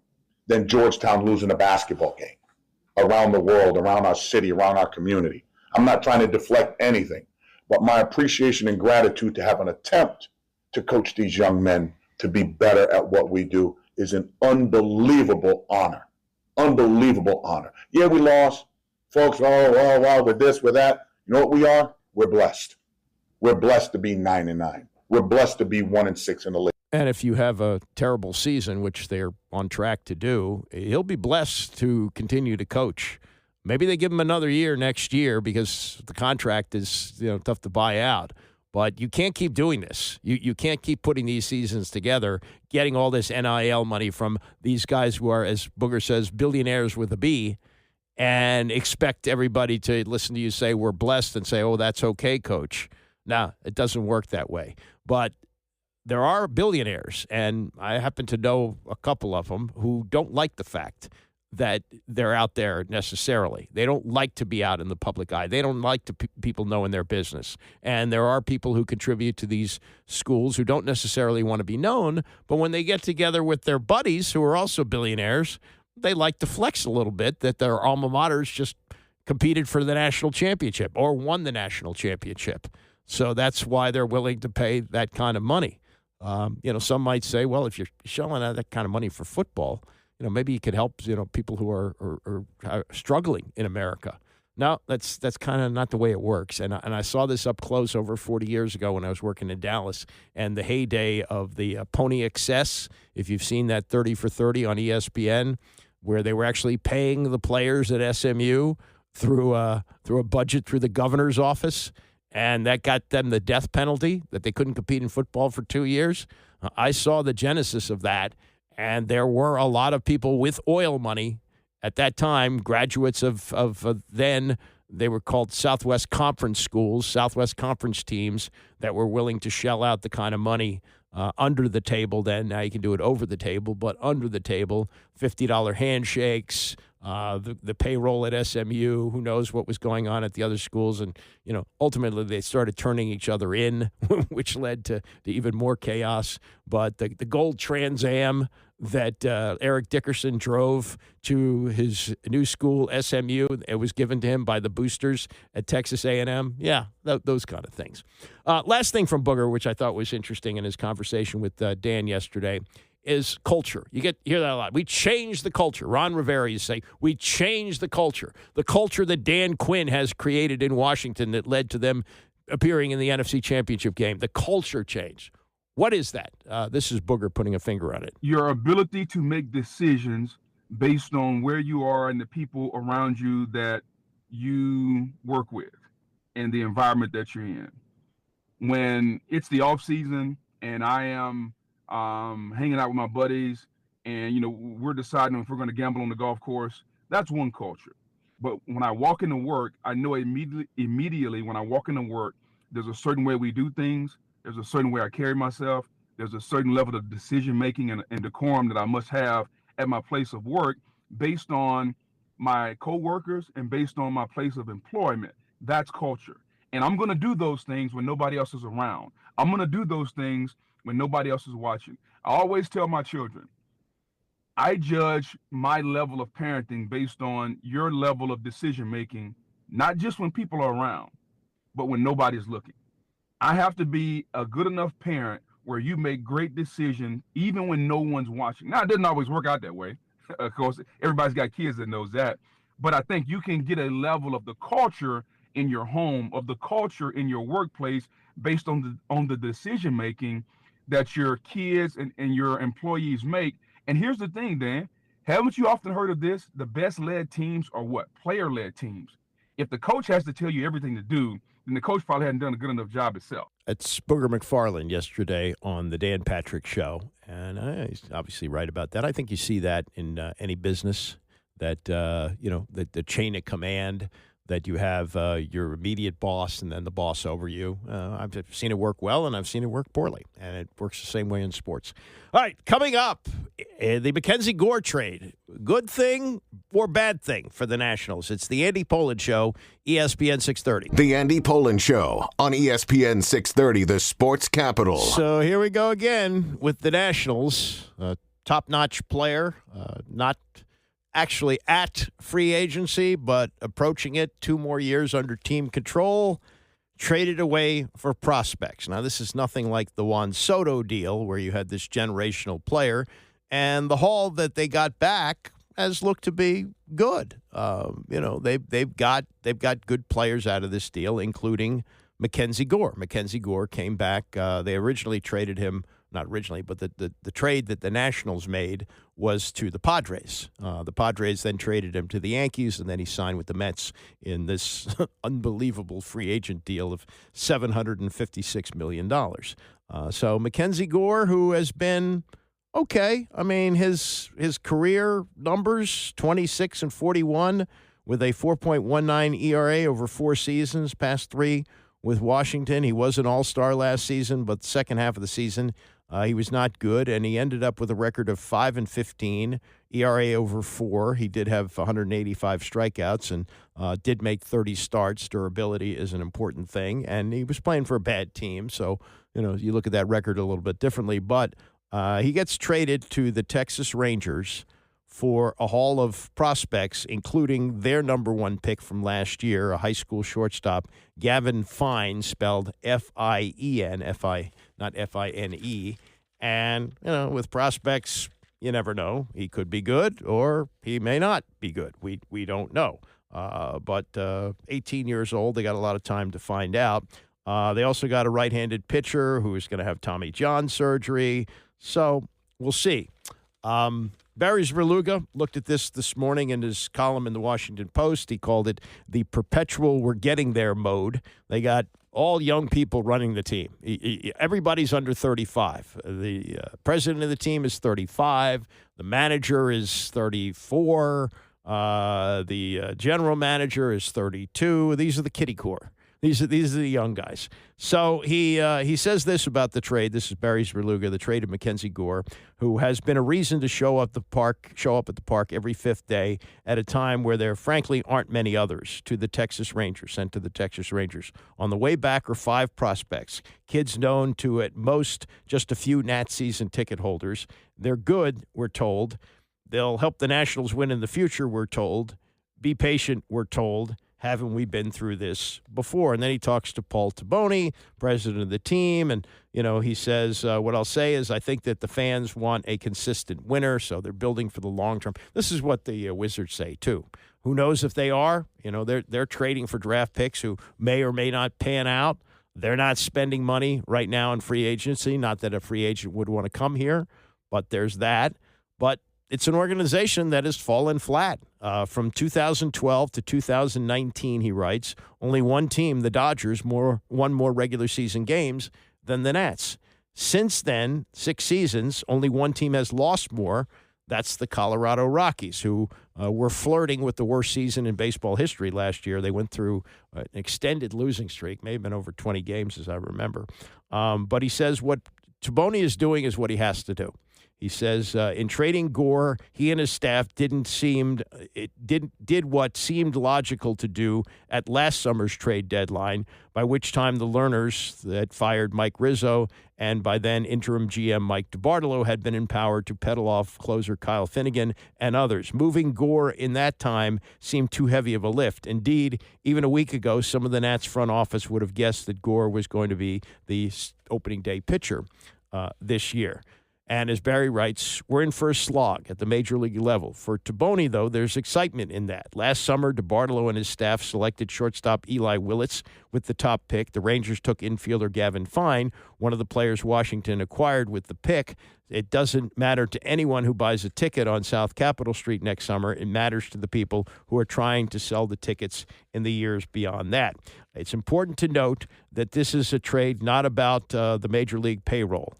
than Georgetown losing a basketball game around the world, around our city, around our community. I'm not trying to deflect anything, but my appreciation and gratitude to have an attempt to coach these young men to be better at what we do is an unbelievable honor. Unbelievable honor. Yeah, we lost. Folks, we're this, we're that. You know what we are? We're blessed. We're blessed to be 9-9. We're blessed to be 1-6 in the league. And if you have a terrible season, which they're on track to do, he'll be blessed to continue to coach. Maybe they give him another year next year because the contract is tough to buy out. But you can't keep doing this. You can't keep putting these seasons together, getting all this NIL money from these guys who are, as Booger says, billionaires with a B, and expect everybody to listen to you say we're blessed and say, oh, that's okay, coach. No, it doesn't work that way. But there are billionaires, and I happen to know a couple of them who don't like the fact that they're out there necessarily. They don't like to be out in the public eye. They don't like to people knowing their business. And there are people who contribute to these schools who don't necessarily want to be known, but when they get together with their buddies who are also billionaires, they like to flex a little bit that their alma maters just competed for the national championship or won the national championship. So that's why they're willing to pay that kind of money. Some might say, well, if you're shelling out that kind of money for football, maybe you could help, people who are struggling in America. No, that's kind of not the way it works. And I saw this up close over 40 years ago when I was working in Dallas, and the heyday of the Pony Excess, if you've seen that 30 for 30 on ESPN, where they were actually paying the players at SMU through a budget through the governor's office, and that got them the death penalty that they couldn't compete in football for 2 years. I saw the genesis of that. And there were a lot of people with oil money at that time, graduates of then, they were called Southwest Conference schools, Southwest Conference teams that were willing to shell out the kind of money under the table then. Now you can do it over the table, but under the table, $50 handshakes, the payroll at SMU, who knows what was going on at the other schools. And, ultimately they started turning each other in, which led to even more chaos. But the gold Trans Am that Eric Dickerson drove to his new school, SMU, it was given to him by the boosters at Texas A&M. Yeah, those kind of things. Last thing from Booger, which I thought was interesting in his conversation with Dan yesterday, is culture. You hear that a lot. We changed the culture. Ron Rivera used to say, we changed the culture. The culture that Dan Quinn has created in Washington that led to them appearing in the NFC Championship game. The culture changed. What is that? This is Booger putting a finger on it. Your ability to make decisions based on where you are and the people around you that you work with and the environment that you're in. When it's the off season and I am hanging out with my buddies and, we're deciding if we're going to gamble on the golf course, that's one culture. But when I walk into work, I know immediately when I walk into work, there's a certain way we do things. There's a certain way I carry myself. There's a certain level of decision-making and decorum that I must have at my place of work based on my coworkers and based on my place of employment. That's culture. And I'm going to do those things when nobody else is around. I'm going to do those things when nobody else is watching. I always tell my children, I judge my level of parenting based on your level of decision-making, not just when people are around, but when nobody's looking. I have to be a good enough parent where you make great decisions even when no one's watching. Now, it doesn't always work out that way. Of course, everybody's got kids that knows that. But I think you can get a level of the culture in your home, of the culture in your workplace based on the decision-making that your kids and your employees make. And here's the thing, Dan. Haven't you often heard of this? The best-led teams are what? Player-led teams. If the coach has to tell you everything to do, then the coach probably hadn't done a good enough job itself. It's Booger McFarland yesterday on the Dan Patrick Show, and he's obviously right about that. I think you see that in any business, that, the chain of command, that you have your immediate boss and then the boss over you. I've seen it work well, and I've seen it work poorly, and it works the same way in sports. All right, coming up, the Mackenzie Gore trade. Good thing or bad thing for the Nationals? It's the Andy Pollin Show, ESPN 630. The Andy Pollin Show on ESPN 630, the sports capital. So here we go again with the Nationals. Top-notch player, not actually at free agency, but approaching it, 2 more years under team control, traded away for prospects. Now, this is nothing like the Juan Soto deal where you had this generational player, and the haul that they got back has looked to be good. They've got good players out of this deal, including Mackenzie Gore. Mackenzie Gore came back. They originally traded him. Not originally, but the trade that the Nationals made was to the Padres. The Padres then traded him to the Yankees, and then he signed with the Mets in this unbelievable free agent deal of $756 million. So Mackenzie Gore, who has been okay. I mean, his career numbers, 26 and 41 with a 4.19 ERA over 4 seasons, past 3 with Washington. He was an all-star last season, but the second half of the season, he was not good, and he ended up with a record of 5-15 ERA over 4. He did have 185 strikeouts and did make 30 starts. Durability is an important thing. And he was playing for a bad team, so you look at that record a little bit differently. But he gets traded to the Texas Rangers for a haul of prospects, including their number 1 pick from last year, a high school shortstop, Gavin Fine, spelled F-I-E-N, not F-I-N-E. And, with prospects, you never know. He could be good or he may not be good. We don't know. But 18 years old, they got a lot of time to find out. They also got a right-handed pitcher who is going to have Tommy John surgery. So we'll see. Barry Zerluga looked at this morning in his column in the Washington Post. He called it the perpetual we're getting there mode. They got all young people running the team. Everybody's under 35. The president of the team is 35. The manager is 34. The general manager is 32. These are the kiddie core. These are the young guys. So he says this about the trade. This is Barry Zerluga, the trade of Mackenzie Gore, who has been a reason to show up at the park every 5th day at a time where there frankly aren't many others, sent to the Texas Rangers. On the way back are 5 prospects, kids known to at most just a few Nats season ticket holders. They're good, we're told. They'll help the Nationals win in the future, we're told. Be patient, we're told. Haven't we been through this before? And then he talks to Paul Taboni, president of the team, and, he says, what I'll say is I think that the fans want a consistent winner, so they're building for the long term. This is what the Wizards say, too. Who knows if they are? They're trading for draft picks who may or may not pan out. They're not spending money right now in free agency. Not that a free agent would want to come here, but there's that. But it's an organization that has fallen flat. From 2012 to 2019, he writes, only one team, the Dodgers, won more regular season games than the Nats. Since then, 6 seasons, only one team has lost more. That's the Colorado Rockies, who were flirting with the worst season in baseball history last year. They went through an extended losing streak, may have been over 20 games, as I remember. But he says what Taboni is doing is what he has to do. He says, in trading Gore, he and his staff did what seemed logical to do at last summer's trade deadline, by which time the learners that fired Mike Rizzo and by then interim GM Mike DiBartolo had been empowered to peddle off closer Kyle Finnegan and others. Moving Gore in that time seemed too heavy of a lift. Indeed, even a week ago, some of the Nats front office would have guessed that Gore was going to be the opening day pitcher this year. And as Barry writes, we're in for a slog at the major league level. For Taboni, though, there's excitement in that. Last summer, DiBartolo and his staff selected shortstop Eli Willits with the top pick. The Rangers took infielder Gavin Fine, one of the players Washington acquired with the pick. It doesn't matter to anyone who buys a ticket on South Capitol Street next summer. It matters to the people who are trying to sell the tickets in the years beyond that. It's important to note that this is a trade not about the major league payroll,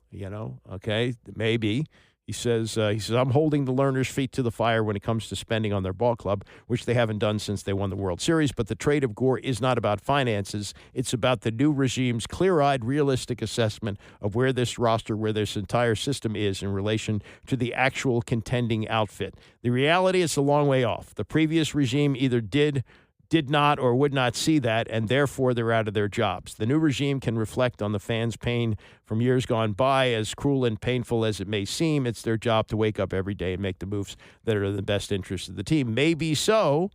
okay? Maybe. He says, I'm holding the learners' feet to the fire when it comes to spending on their ball club, which they haven't done since they won the World Series. But the trade of Gore is not about finances. It's about the new regime's clear-eyed, realistic assessment of where this roster, where this entire system is in relation to the actual contending outfit. The reality is a long way off. The previous regime either did not or would not see that, and therefore they're out of their jobs. The new regime can reflect on the fans' pain from years gone by. As cruel and painful as it may seem, it's their job to wake up every day and make the moves that are in the best interest of the team. Maybe so,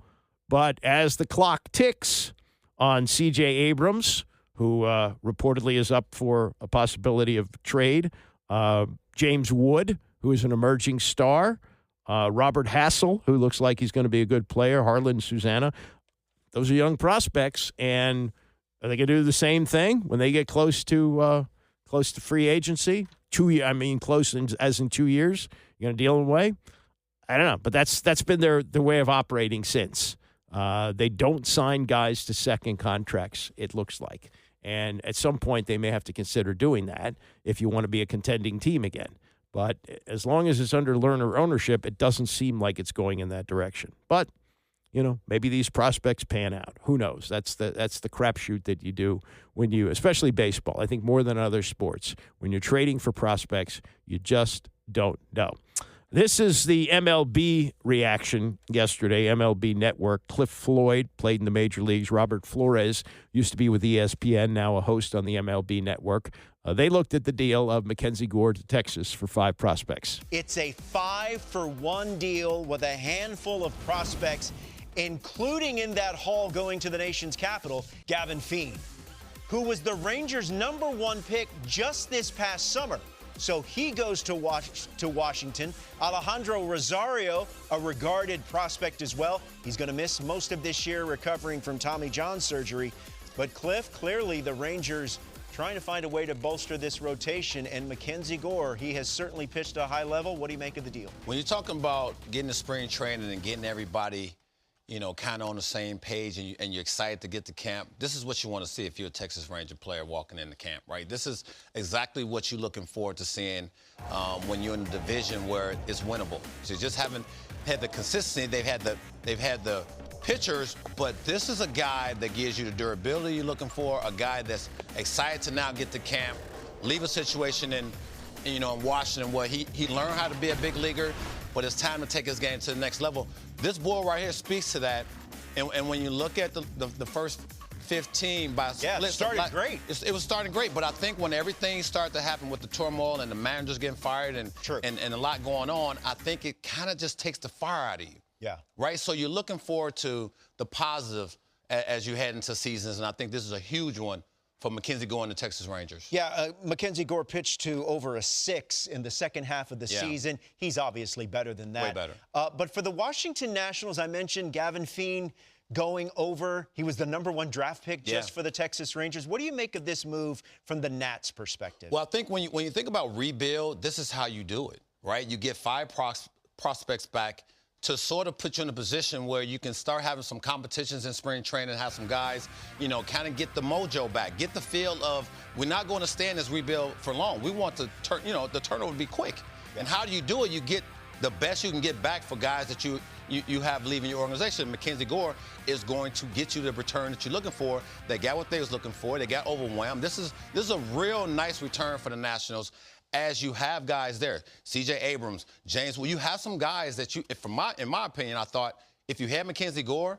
but as the clock ticks on C.J. Abrams, who reportedly is up for a possibility of trade, James Wood, who is an emerging star, Robert Hassel, who looks like he's going to be a good player, Harlan Susanna. Those are young prospects, and are they going to do the same thing when they get close to free agency? Close as in 2 years. You're going to deal away? I don't know, but that's been their way of operating since. They don't sign guys to second contracts, it looks like. And at some point, they may have to consider doing that if you want to be a contending team again. But as long as it's under learner ownership, it doesn't seem like it's going in that direction. But maybe these prospects pan out. Who knows? That's the crapshoot that you do when you, especially baseball, I think more than other sports, when you're trading for prospects, you just don't know. This is the MLB reaction yesterday. MLB Network. Cliff Floyd played in the major leagues. Robert Flores used to be with ESPN, now a host on the MLB Network. They looked at the deal of Mackenzie Gore to Texas for 5 prospects. It's a 5-for-1 deal with a handful of prospects, including in that haul going to the nation's capital, Gavin Feen, who was the Rangers' #1 pick just this past summer. So he goes to Washington. Alejandro Rosario, a regarded prospect as well. He's going to miss most of this year recovering from Tommy John surgery. But Cliff, clearly the Rangers trying to find a way to bolster this rotation. And Mackenzie Gore, he has certainly pitched a high level. What do you make of the deal? When you're talking about getting the spring training and getting everybody, you know, kind of on the same page and you're excited to get to camp, this is what you want to see if you're a Texas Ranger player walking into camp, right? This is exactly what you're looking forward to seeing when you're in a division where it's winnable. So you just haven't had the consistency. They've had the pitchers, but this is a guy that gives you the durability you're looking for, a guy that's excited to now get to camp, leave a situation in Washington where he learned how to be a big leaguer, but it's time to take his game to the next level. This boy right here speaks to that. And when you look at the first 15 by split, it started great. It was starting great, but I think when everything started to happen with the turmoil and the managers getting fired and a lot going on, I think it kind of just takes the fire out of you. Yeah. Right? So you're looking forward to the positive as you head into seasons, and I think this is a huge one for Mackenzie Gore and the Texas Rangers. Yeah, Mackenzie Gore pitched to over a 6 in the second half of the season. He's obviously better than that. Way better. But for the Washington Nationals, I mentioned Gavin Feen going over. He was the #1 draft pick just for the Texas Rangers. What do you make of this move from the Nats' perspective? Well, I think when you think about rebuild, this is how you do it, right? You get 5 prospects back to sort of put you in a position where you can start having some competitions in spring training, have some guys, kind of get the mojo back, get the feel of we're not going to stay in this rebuild for long. We want to the turnover to be quick. And how do you do it? You get the best you can get back for guys that you have leaving your organization. Mackenzie Gore is going to get you the return that you're looking for. They got what they was looking for. They got overwhelmed. This is a real nice return for the Nationals. As you have guys there, C.J. Abrams, James, you have some guys that in my opinion, I thought if you had Mackenzie Gore,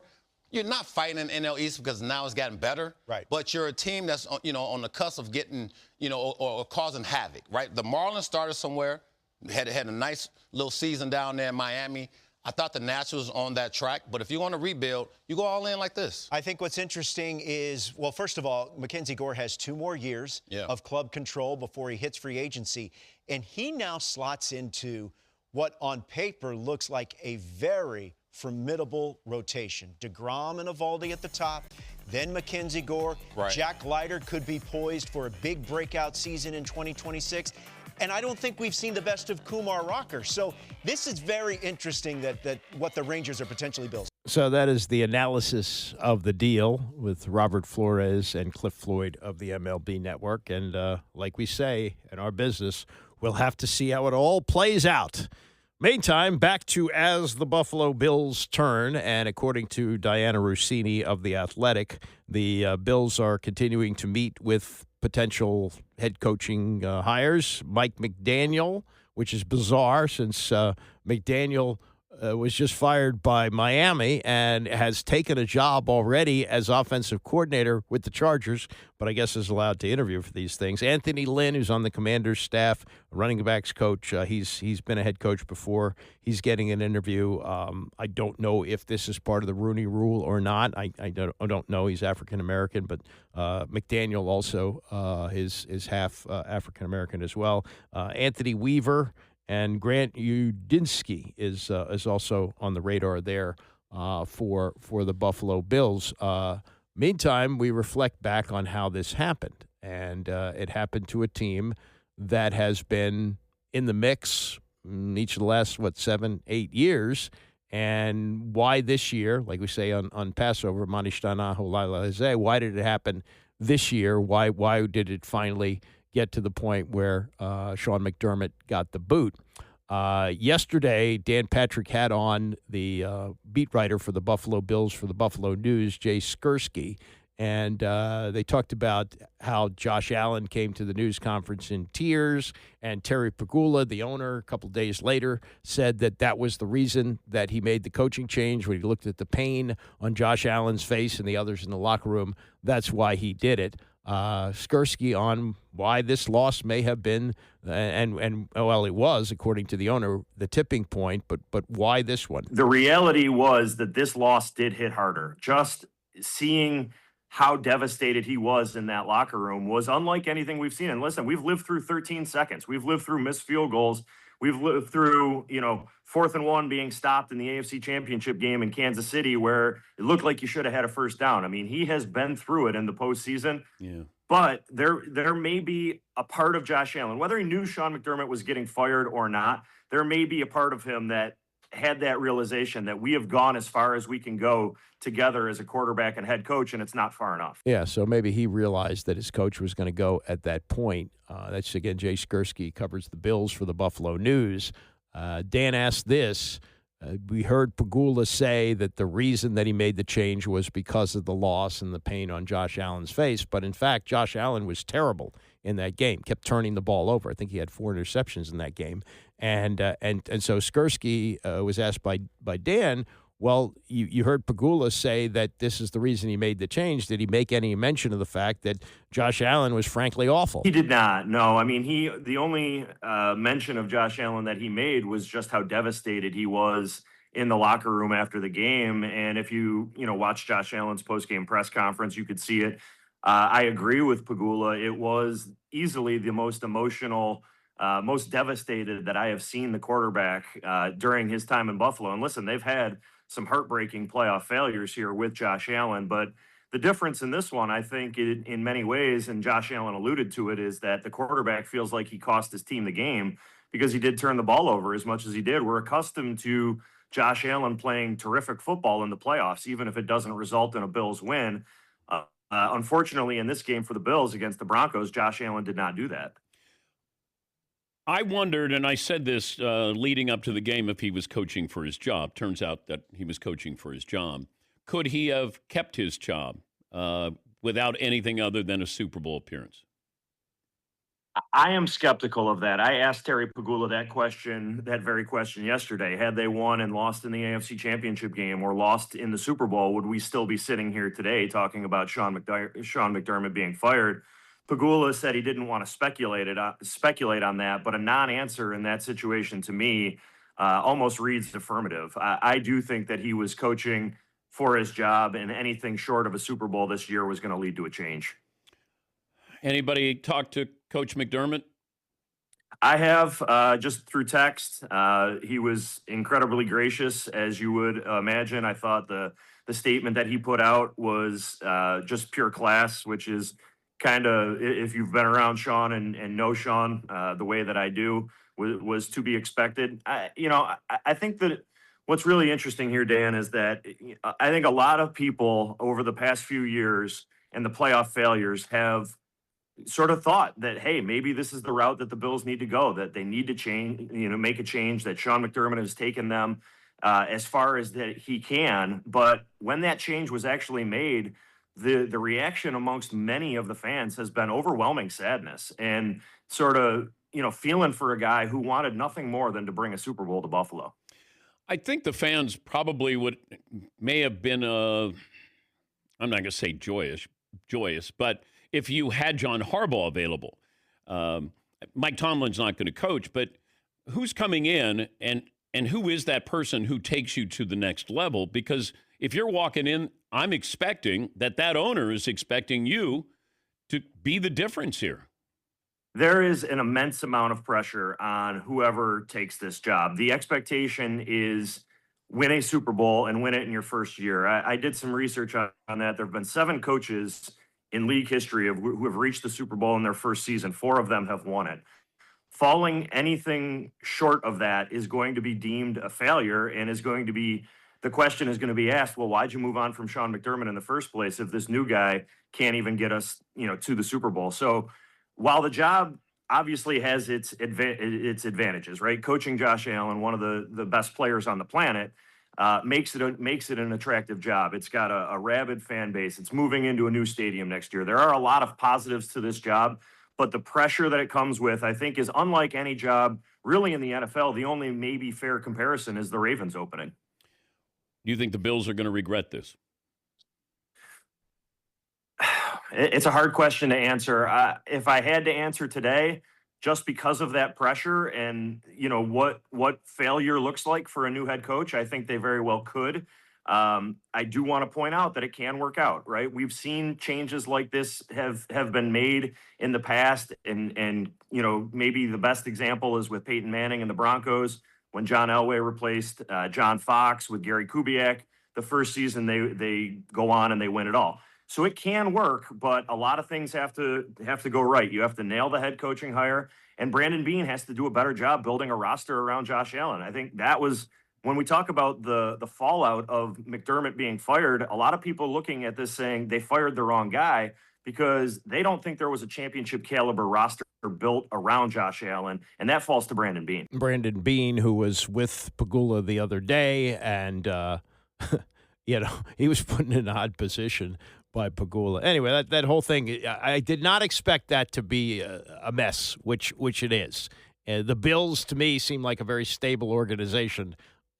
you're not fighting in NL East because now it's gotten better. Right. But you're a team that's on the cusp of getting or causing havoc. Right. The Marlins started somewhere, had a nice little season down there in Miami. I thought the Nationals on that track, but if you want to rebuild, you go all in like this. I think what's interesting is, well, first of all, Mackenzie Gore has 2 more years of club control before he hits free agency, and he now slots into what on paper looks like a very formidable rotation. DeGrom and Eovaldi at the top, then Mackenzie Gore. Right. Jack Leiter could be poised for a big breakout season in 2026. And I don't think we've seen the best of Kumar Rocker. So this is very interesting that what the Rangers are potentially building. So that is the analysis of the deal with Robert Flores and Cliff Floyd of the MLB Network. And like we say in our business, we'll have to see how it all plays out. Meantime, back to As the Buffalo Bills Turn, and according to Diana Rossini of The Athletic, the Bills are continuing to meet with potential head coaching hires. Mike McDaniel, which is bizarre since McDaniel was just fired by Miami and has taken a job already as offensive coordinator with the Chargers, but I guess is allowed to interview for these things. Anthony Lynn, who's on the Commander's staff, running backs coach, he's been a head coach before. He's getting an interview. I don't know if this is part of the Rooney Rule or not. I don't know. He's African-American, but McDaniel also is half African-American as well. Anthony Weaver and Grant Udinsky is also on the radar there for the Buffalo Bills. Meantime, we reflect back on how this happened, and it happened to a team that has been in the mix each of the last 7-8 years, and why this year, like we say on Passover, Manishtanahu Laila Hazeh, why did it happen this year? Why did it finally get to the point where Sean McDermott got the boot? Yesterday, Dan Patrick had on the beat writer for the Buffalo Bills for the Buffalo News, Jay Skursky, And they talked about how Josh Allen came to the news conference in tears, and Terry Pegula, the owner, a couple days later, said that that was the reason that he made the coaching change. When he looked at the pain on Josh Allen's face and the others in the locker room, that's why he did it. Skursky on why this loss may have been, and well, it was, according to the owner, the tipping point, but why this one? The reality was that this loss did hit harder. Just seeing how devastated he was in that locker room was unlike anything we've seen. And listen, we've lived through 13 seconds. We've lived through missed field goals. We've lived through, 4th and 1 being stopped in the AFC Championship game in Kansas City where it looked like you should have had a first down. I mean, he has been through it in the postseason. Yeah. But there may be a part of Josh Allen, whether he knew Sean McDermott was getting fired or not, there may be a part of him that had that realization that we have gone as far as we can go together as a quarterback and head coach, and it's not far enough. Yeah, so maybe he realized that his coach was going to go at that point. That's, again, Jay Skursky, covers the Bills for the Buffalo News. Dan asked this. We heard Pegula say that the reason that he made the change was because of the loss and the pain on Josh Allen's face. But, in fact, Josh Allen was terrible in that game, kept turning the ball over. I think he had 4 interceptions in that game. And so Skursky was asked by Dan, well, you heard Pegula say that this is the reason he made the change. Did he make any mention of the fact that Josh Allen was frankly awful? He did not, no. I mean, the only mention of Josh Allen that he made was just how devastated he was in the locker room after the game. And if you watch Josh Allen's post-game press conference, you could see it. I agree with Pegula. It was easily the most emotional, most devastated that I have seen the quarterback during his time in Buffalo. And listen, they've had some heartbreaking playoff failures here with Josh Allen, but the difference in this one, I think, in many ways, and Josh Allen alluded to it, is that the quarterback feels like he cost his team the game because he did turn the ball over as much as he did. We're accustomed to Josh Allen playing terrific football in the playoffs, even if it doesn't result in a Bills win. Unfortunately, in this game for the Bills against the Broncos, Josh Allen did not do that. I wondered, and I said this leading up to the game, if he was coaching for his job. Turns out that he was coaching for his job. Could he have kept his job without anything other than a Super Bowl appearance? I am skeptical of that. I asked Terry Pegula that very question yesterday. Had they won and lost in the AFC Championship game or lost in the Super Bowl, would we still be sitting here today talking about Sean McDermott being fired? Pegula said he didn't want to speculate on that, but a non-answer in that situation to me almost reads affirmative. I do think that he was coaching for his job, and anything short of a Super Bowl this year was going to lead to a change. Anybody talk to Coach McDermott? I have, just through text. He was incredibly gracious, as you would imagine. I thought the statement that he put out was just pure class, which is kind of, if you've been around Sean and know Sean the way that I do, was to be expected. I think that what's really interesting here, Dan, is that I think a lot of people over the past few years and the playoff failures have sort of thought that, hey, maybe this is the route that the Bills need to go, that they need to change, make a change, that Sean McDermott has taken them as far as that he can. But when that change was actually made, the reaction amongst many of the fans has been overwhelming sadness and sort of, feeling for a guy who wanted nothing more than to bring a Super Bowl to Buffalo. I think the fans probably may have been, I'm not going to say joyous, but if you had John Harbaugh available, Mike Tomlin's not going to coach, but who's coming in and who is that person who takes you to the next level? Because if you're walking in, I'm expecting that owner is expecting you to be the difference here. There is an immense amount of pressure on whoever takes this job. The expectation is win a Super Bowl and win it in your first year. I did some research on that. There have been 7 coaches in league history who have reached the Super Bowl in their first season. 4 of them have won it. Falling anything short of that is going to be deemed a failure and the question is going to be asked, well, why'd you move on from Sean McDermott in the first place if this new guy can't even get us, to the Super Bowl? So while the job obviously has its advantages, right? Coaching Josh Allen, one of the best players on the planet, makes it an attractive job. It's got a rabid fan base. It's moving into a new stadium next year. There are a lot of positives to this job, but the pressure that it comes with, I think, is unlike any job really in the NFL. The only maybe fair comparison is the Ravens opening. Do you think the Bills are going to regret this? It's a hard question to answer. If I had to answer today, just because of that pressure and what failure looks like for a new head coach, I think they very well could. I do want to point out that it can work out, right? We've seen changes like this have been made in the past, and maybe the best example is with Peyton Manning and the Broncos when John Elway replaced John Fox with Gary Kubiak. The first season they go on and they win it all. So it can work, but a lot of things have to go right. You have to nail the head coaching hire, and Brandon Beane has to do a better job building a roster around Josh Allen. I think that was when we talk about the fallout of McDermott being fired, a lot of people looking at this saying they fired the wrong guy because they don't think there was a championship caliber roster built around Josh Allen, and that falls to Brandon Beane. Brandon Beane, who was with Pagula the other day, and he was put in an odd position by Pagula. Anyway, that whole thing, I did not expect that to be a mess, which it is. The Bills, to me, seem like a very stable organization.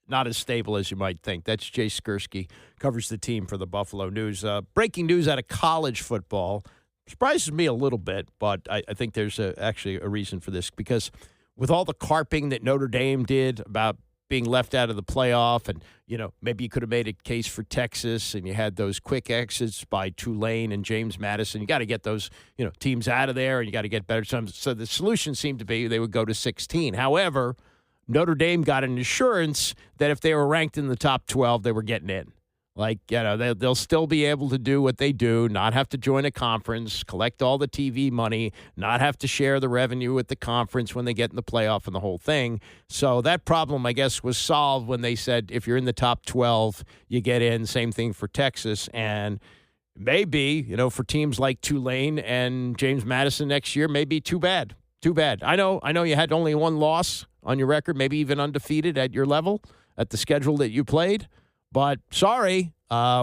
Not as stable as you might think. That's Jay Skursky, covers the team for the Buffalo News. Breaking news out of college football. Surprises me a little bit, but I think there's actually a reason for this, because with all the carping that Notre Dame did about being left out of the playoff, and maybe you could have made a case for Texas, and you had those quick exits by Tulane and James Madison. You got to get those teams out of there, and you got to get better. So the solution seemed to be they would go to 16. However, Notre Dame got an assurance that if they were ranked in the top 12, they were getting in. They'll still be able to do what they do, not have to join a conference, collect all the TV money, not have to share the revenue with the conference when they get in the playoff and the whole thing. So that problem, I guess, was solved when they said if you're in the top 12, you get in. Same thing for Texas. And maybe, for teams like Tulane and James Madison next year, maybe too bad. Too bad. I know you had only one loss on your record, maybe even undefeated at your level, at the schedule that you played. But sorry,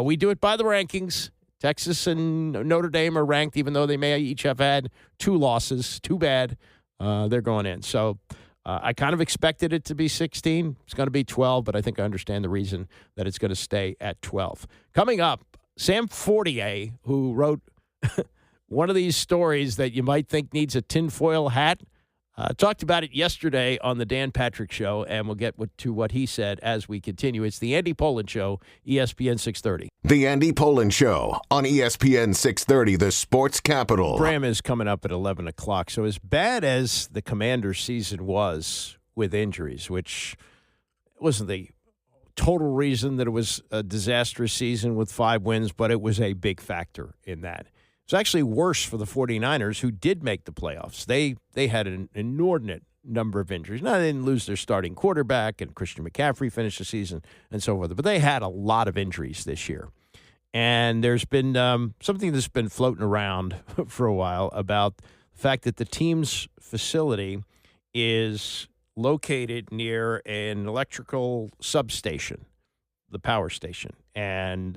we do it by the rankings. Texas and Notre Dame are ranked, even though they may each have had 2 losses. Too bad. They're going in. So I kind of expected it to be 16. It's going to be 12, but I think I understand the reason that it's going to stay at 12. Coming up, Sam Fortier, who wrote one of these stories that you might think needs a tinfoil hat, talked about it yesterday on the Dan Patrick Show, and we'll get to what he said as we continue. It's the Andy Pollin Show, ESPN 630. The Andy Pollin Show on ESPN 630, the sports capital. Graham is coming up at 11 o'clock. So as bad as the Commanders' season was with injuries, which wasn't the total reason that it was a disastrous season with 5 wins, but it was a big factor in that. It's actually worse for the 49ers, who did make the playoffs. They had an inordinate number of injuries. Now, they didn't lose their starting quarterback, and Christian McCaffrey finished the season and so forth, but they had a lot of injuries this year. And there's been something that's been floating around for a while about the fact that the team's facility is located near an electrical substation, the power station. And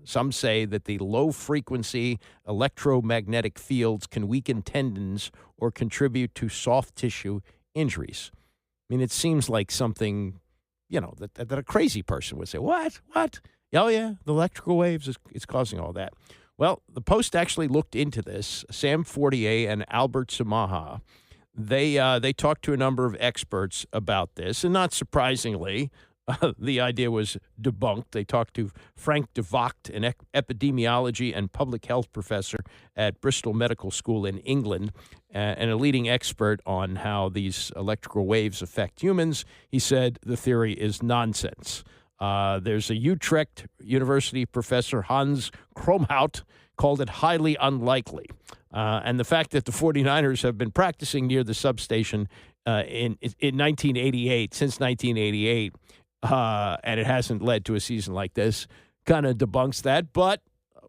some say that the low-frequency electromagnetic fields can weaken tendons or contribute to soft tissue injuries. I mean, it seems like something, that a crazy person would say. What? Oh, yeah, the electrical waves is causing all that. Well, the Post actually looked into this. Sam Fortier and Albert Samaha, they talked to a number of experts about this, and not surprisingly, the idea was debunked. They talked to Frank de Vocht, an epidemiology and public health professor at Bristol Medical School in England, and a leading expert on how these electrical waves affect humans. He said the theory is nonsense. There's a Utrecht University professor, Hans Kromhout, called it highly unlikely. And the fact that the 49ers have been practicing near the substation in 1988, since 1988, and it hasn't led to a season like this, kind of debunks that. But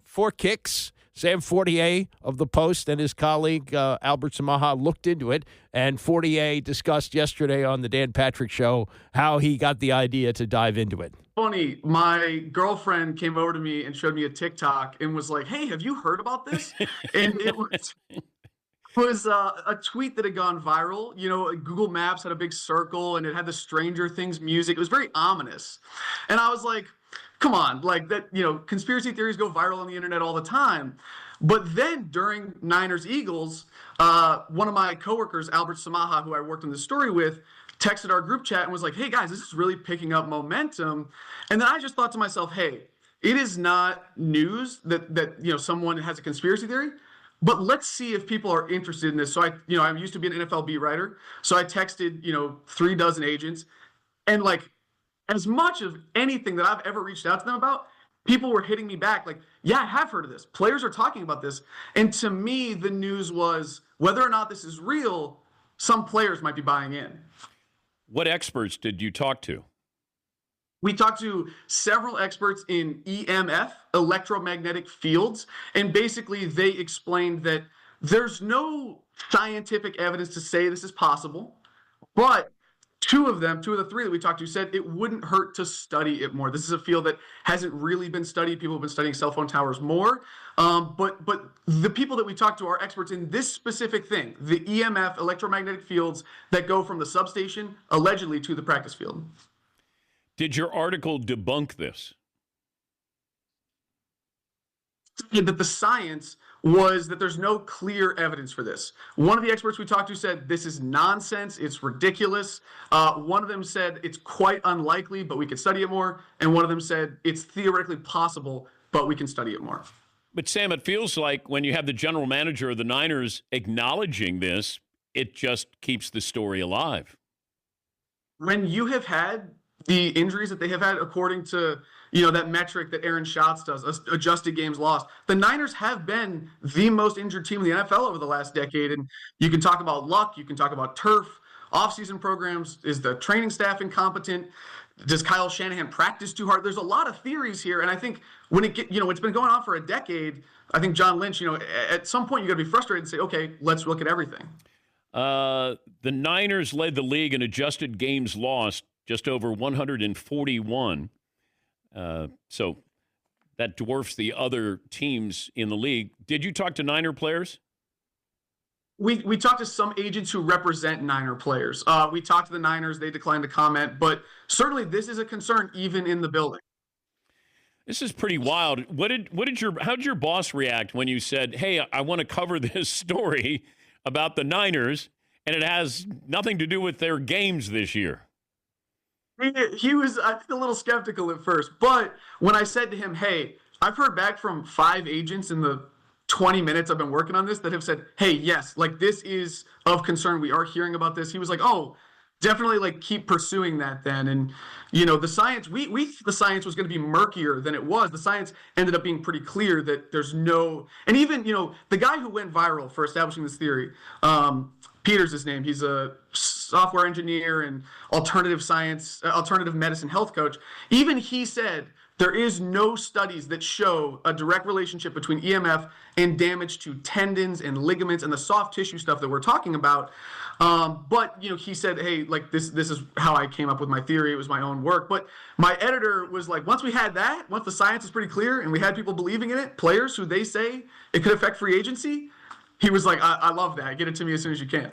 for kicks, Sam Fortier of the Post and his colleague Albert Samaha looked into it, and Fortier discussed yesterday on the Dan Patrick Show how he got the idea to dive into it. funny. My girlfriend came over to me and showed me a TikTok and was like, "Hey, have you heard about this?" And it was a tweet that had gone viral. You know, Google Maps had a big circle and it had the Stranger Things music. It was very ominous. And I was like, come on, like that, you know, conspiracy theories go viral on the internet all the time. But then during Niners-Eagles, one of my coworkers, Albert Samaha, who I worked on this story with, texted our group chat and was like, "Hey guys, this is really picking up momentum." And then I just thought to myself, hey, it is not news that you know, someone has a conspiracy theory, but let's see if people are interested in this. So I used to be an NFL beat writer. So I texted, 36 agents, and like, as much of anything that I've ever reached out to them about, people were hitting me back like, "Yeah, I have heard of this. Players are talking about this." And to me, the news was whether or not this is real, some players might be buying in. What experts did you talk to? We talked to several experts in EMF, electromagnetic fields, and basically they explained that there's no scientific evidence to say this is possible, but two of the three that we talked to said it wouldn't hurt to study it more. This is a field that hasn't really been studied. People have been studying cell phone towers more. But the people that we talked to are experts in this specific thing, the EMF, electromagnetic fields that go from the substation allegedly to the practice field. Did your article debunk this? That the science was that there's no clear evidence for this. One of the experts we talked to said this is nonsense, it's ridiculous. One of them said it's quite unlikely, but we could study it more. And one of them said it's theoretically possible, but we can study it more. But Sam, it feels like when you have the general manager of the Niners acknowledging this, it just keeps the story alive. When you have had the injuries that they have had, according to that metric that Aaron Schatz does, adjusted games lost, the Niners have been the most injured team in the NFL over the last decade. And you can talk about luck, you can talk about turf, offseason programs. Is the training staff incompetent? Does Kyle Shanahan practice too hard? There's a lot of theories here, and I think when it's been going on for a decade, I think John Lynch, at some point you got to be frustrated and say, okay, let's look at everything. The Niners led the league in adjusted games lost, just over 141. So that dwarfs the other teams in the league. Did you talk to Niner players? We talked to some agents who represent Niner players. We talked to the Niners. They declined to comment. But certainly this is a concern even in the building. This is pretty wild. How did your boss react when you said, "Hey, I want to cover this story about the Niners, and it has nothing to do with their games this year"? He was, I think, a little skeptical at first. But when I said to him, "Hey, I've heard back from 5 agents in the 20 minutes I've been working on this that have said, hey, yes, like this is of concern. We are hearing about this." He was like, "Oh, definitely, like keep pursuing that then." And, the science, we the science was going to be murkier than it was. The science ended up being pretty clear that there's no, and even, the guy who went viral for establishing this theory, Peter's his name. He's a software engineer and alternative medicine health coach. Even he said, there is no studies that show a direct relationship between EMF and damage to tendons and ligaments and the soft tissue stuff that we're talking about. But he said, "Hey, like this is how I came up with my theory. It was my own work." But my editor was like, once we had that, once the science is pretty clear and we had people believing in it, players who they say it could affect free agency, he was like, I love that. Get it to me as soon as you can."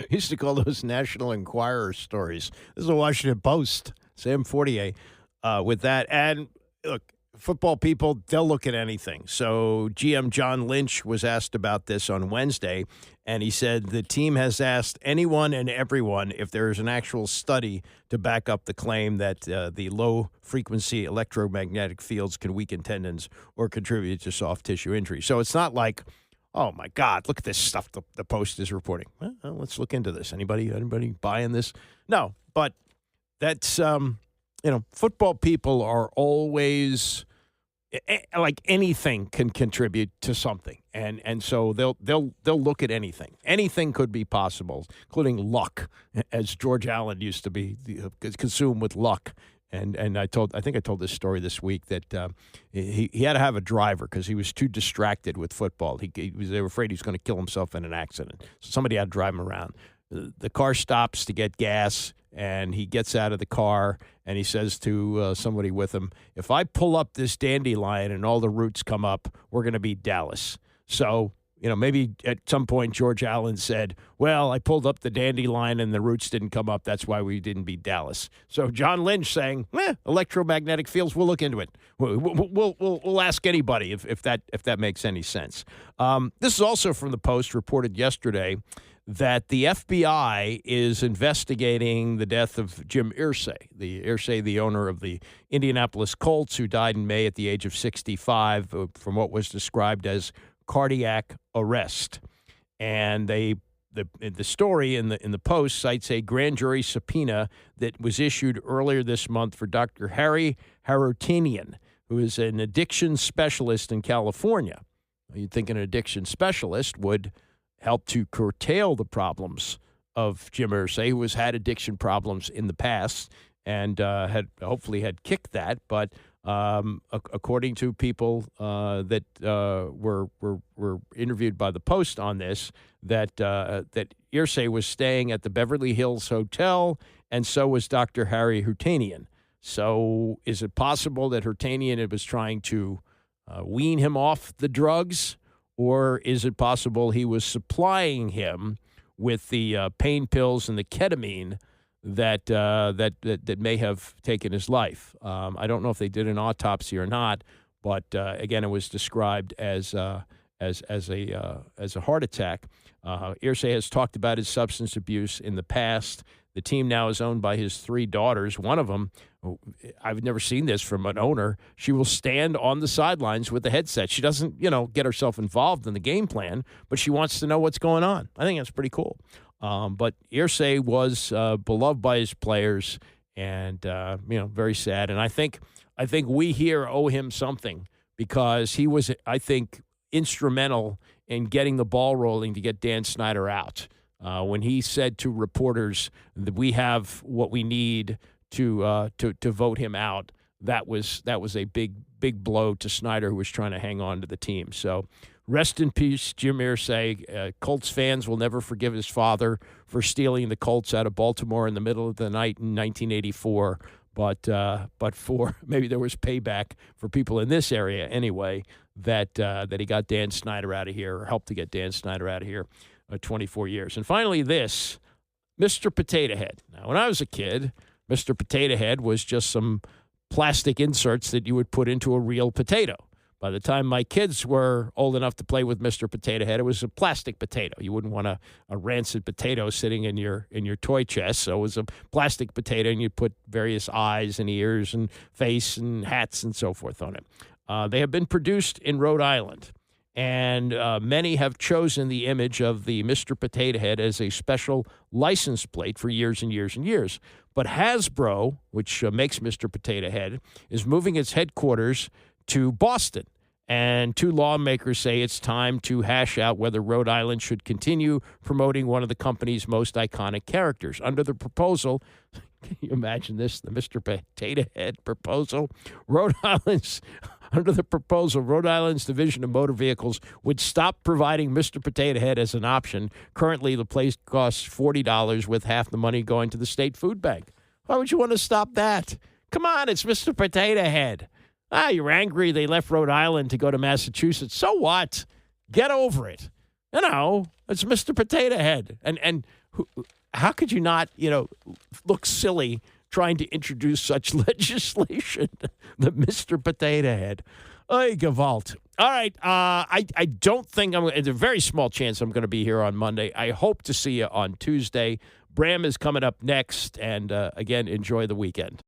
He used to call those National Enquirer stories. This is the Washington Post. Sam Fortier with that. And look, football people, they'll look at anything. So GM John Lynch was asked about this on Wednesday, and he said the team has asked anyone and everyone if there is an actual study to back up the claim that the low-frequency electromagnetic fields can weaken tendons or contribute to soft tissue injury. So it's not like, oh, my God, look at this stuff the Post is reporting. Well, let's look into this. Anybody buying this? No, but that's, football people are always like anything can contribute to something. And so they'll look at anything. Anything could be possible, including luck, as George Allen used to be consumed with luck. And I think I told this story this week that he had to have a driver because he was too distracted with football. They were afraid he was going to kill himself in an accident. So somebody had to drive him around. The car stops to get gas, and he gets out of the car, and he says to somebody with him, if I pull up this dandelion and all the roots come up, we're going to beat Dallas. So, maybe at some point George Allen said, well, I pulled up the dandelion and the roots didn't come up. That's why we didn't beat Dallas. So John Lynch saying, electromagnetic fields, we'll look into it. We'll ask anybody if that makes any sense. This is also from the Post, reported yesterday, that the FBI is investigating the death of Jim Irsay, the owner of the Indianapolis Colts, who died in May at the age of 65 from what was described as cardiac arrest. And the story in the Post cites a grand jury subpoena that was issued earlier this month for Dr. Harry Harutanian, who is an addiction specialist in California. You'd think an addiction specialist would help to curtail the problems of Jim Irsay, who has had addiction problems in the past and had kicked that. But according to people that were interviewed by the Post on this, that Irsay was staying at the Beverly Hills Hotel, and so was Dr. Harry Harutanian. So is it possible that Harutanian was trying to wean him off the drugs? Or is it possible he was supplying him with the pain pills and the ketamine that may have taken his life? I don't know if they did an autopsy or not, but again, it was described as a heart attack. Irsay has talked about his substance abuse in the past. The team now is owned by his 3 daughters. One of them, I've never seen this from an owner. She will stand on the sidelines with the headset. She doesn't, get herself involved in the game plan, but she wants to know what's going on. I think that's pretty cool. But Irsay was beloved by his players, and very sad. And I think we here owe him something, because he was, I think, instrumental in getting the ball rolling to get Dan Snyder out. When he said to reporters that we have what we need to vote him out, that was a big blow to Snyder, who was trying to hang on to the team. So rest in peace, Jim Irsay. Colts fans will never forgive his father for stealing the Colts out of Baltimore in the middle of the night in 1984. But for maybe there was payback for people in this area anyway, that he got Dan Snyder out of here, or helped to get Dan Snyder out of here. 24 years. And finally, this, Mr. Potato Head. Now, when I was a kid, Mr. Potato Head was just some plastic inserts that you would put into a real potato. By the time my kids were old enough to play with Mr. Potato Head, it was a plastic potato. You wouldn't want a rancid potato sitting in your toy chest. So it was a plastic potato, and you put various eyes and ears and face and hats and so forth on it. They have been produced in Rhode Island. And many have chosen the image of the Mr. Potato Head as a special license plate for years and years and years. But Hasbro, which makes Mr. Potato Head, is moving its headquarters to Boston. And 2 lawmakers say it's time to hash out whether Rhode Island should continue promoting one of the company's most iconic characters. Under the proposal, can you imagine this, the Mr. Potato Head proposal? Under the proposal, Rhode Island's Division of Motor Vehicles would stop providing Mr. Potato Head as an option. Currently, the place costs $40, with half the money going to the state food bank. Why would you want to stop that? Come on, it's Mr. Potato Head. You're angry they left Rhode Island to go to Massachusetts. So what? Get over it. It's Mr. Potato Head. And how could you not, look silly trying to introduce such legislation? The Mr. Potato Head. Oy, Gewalt. All right. I don't think it's a very small chance I'm going to be here on Monday. I hope to see you on Tuesday. Bram is coming up next. And again, enjoy the weekend.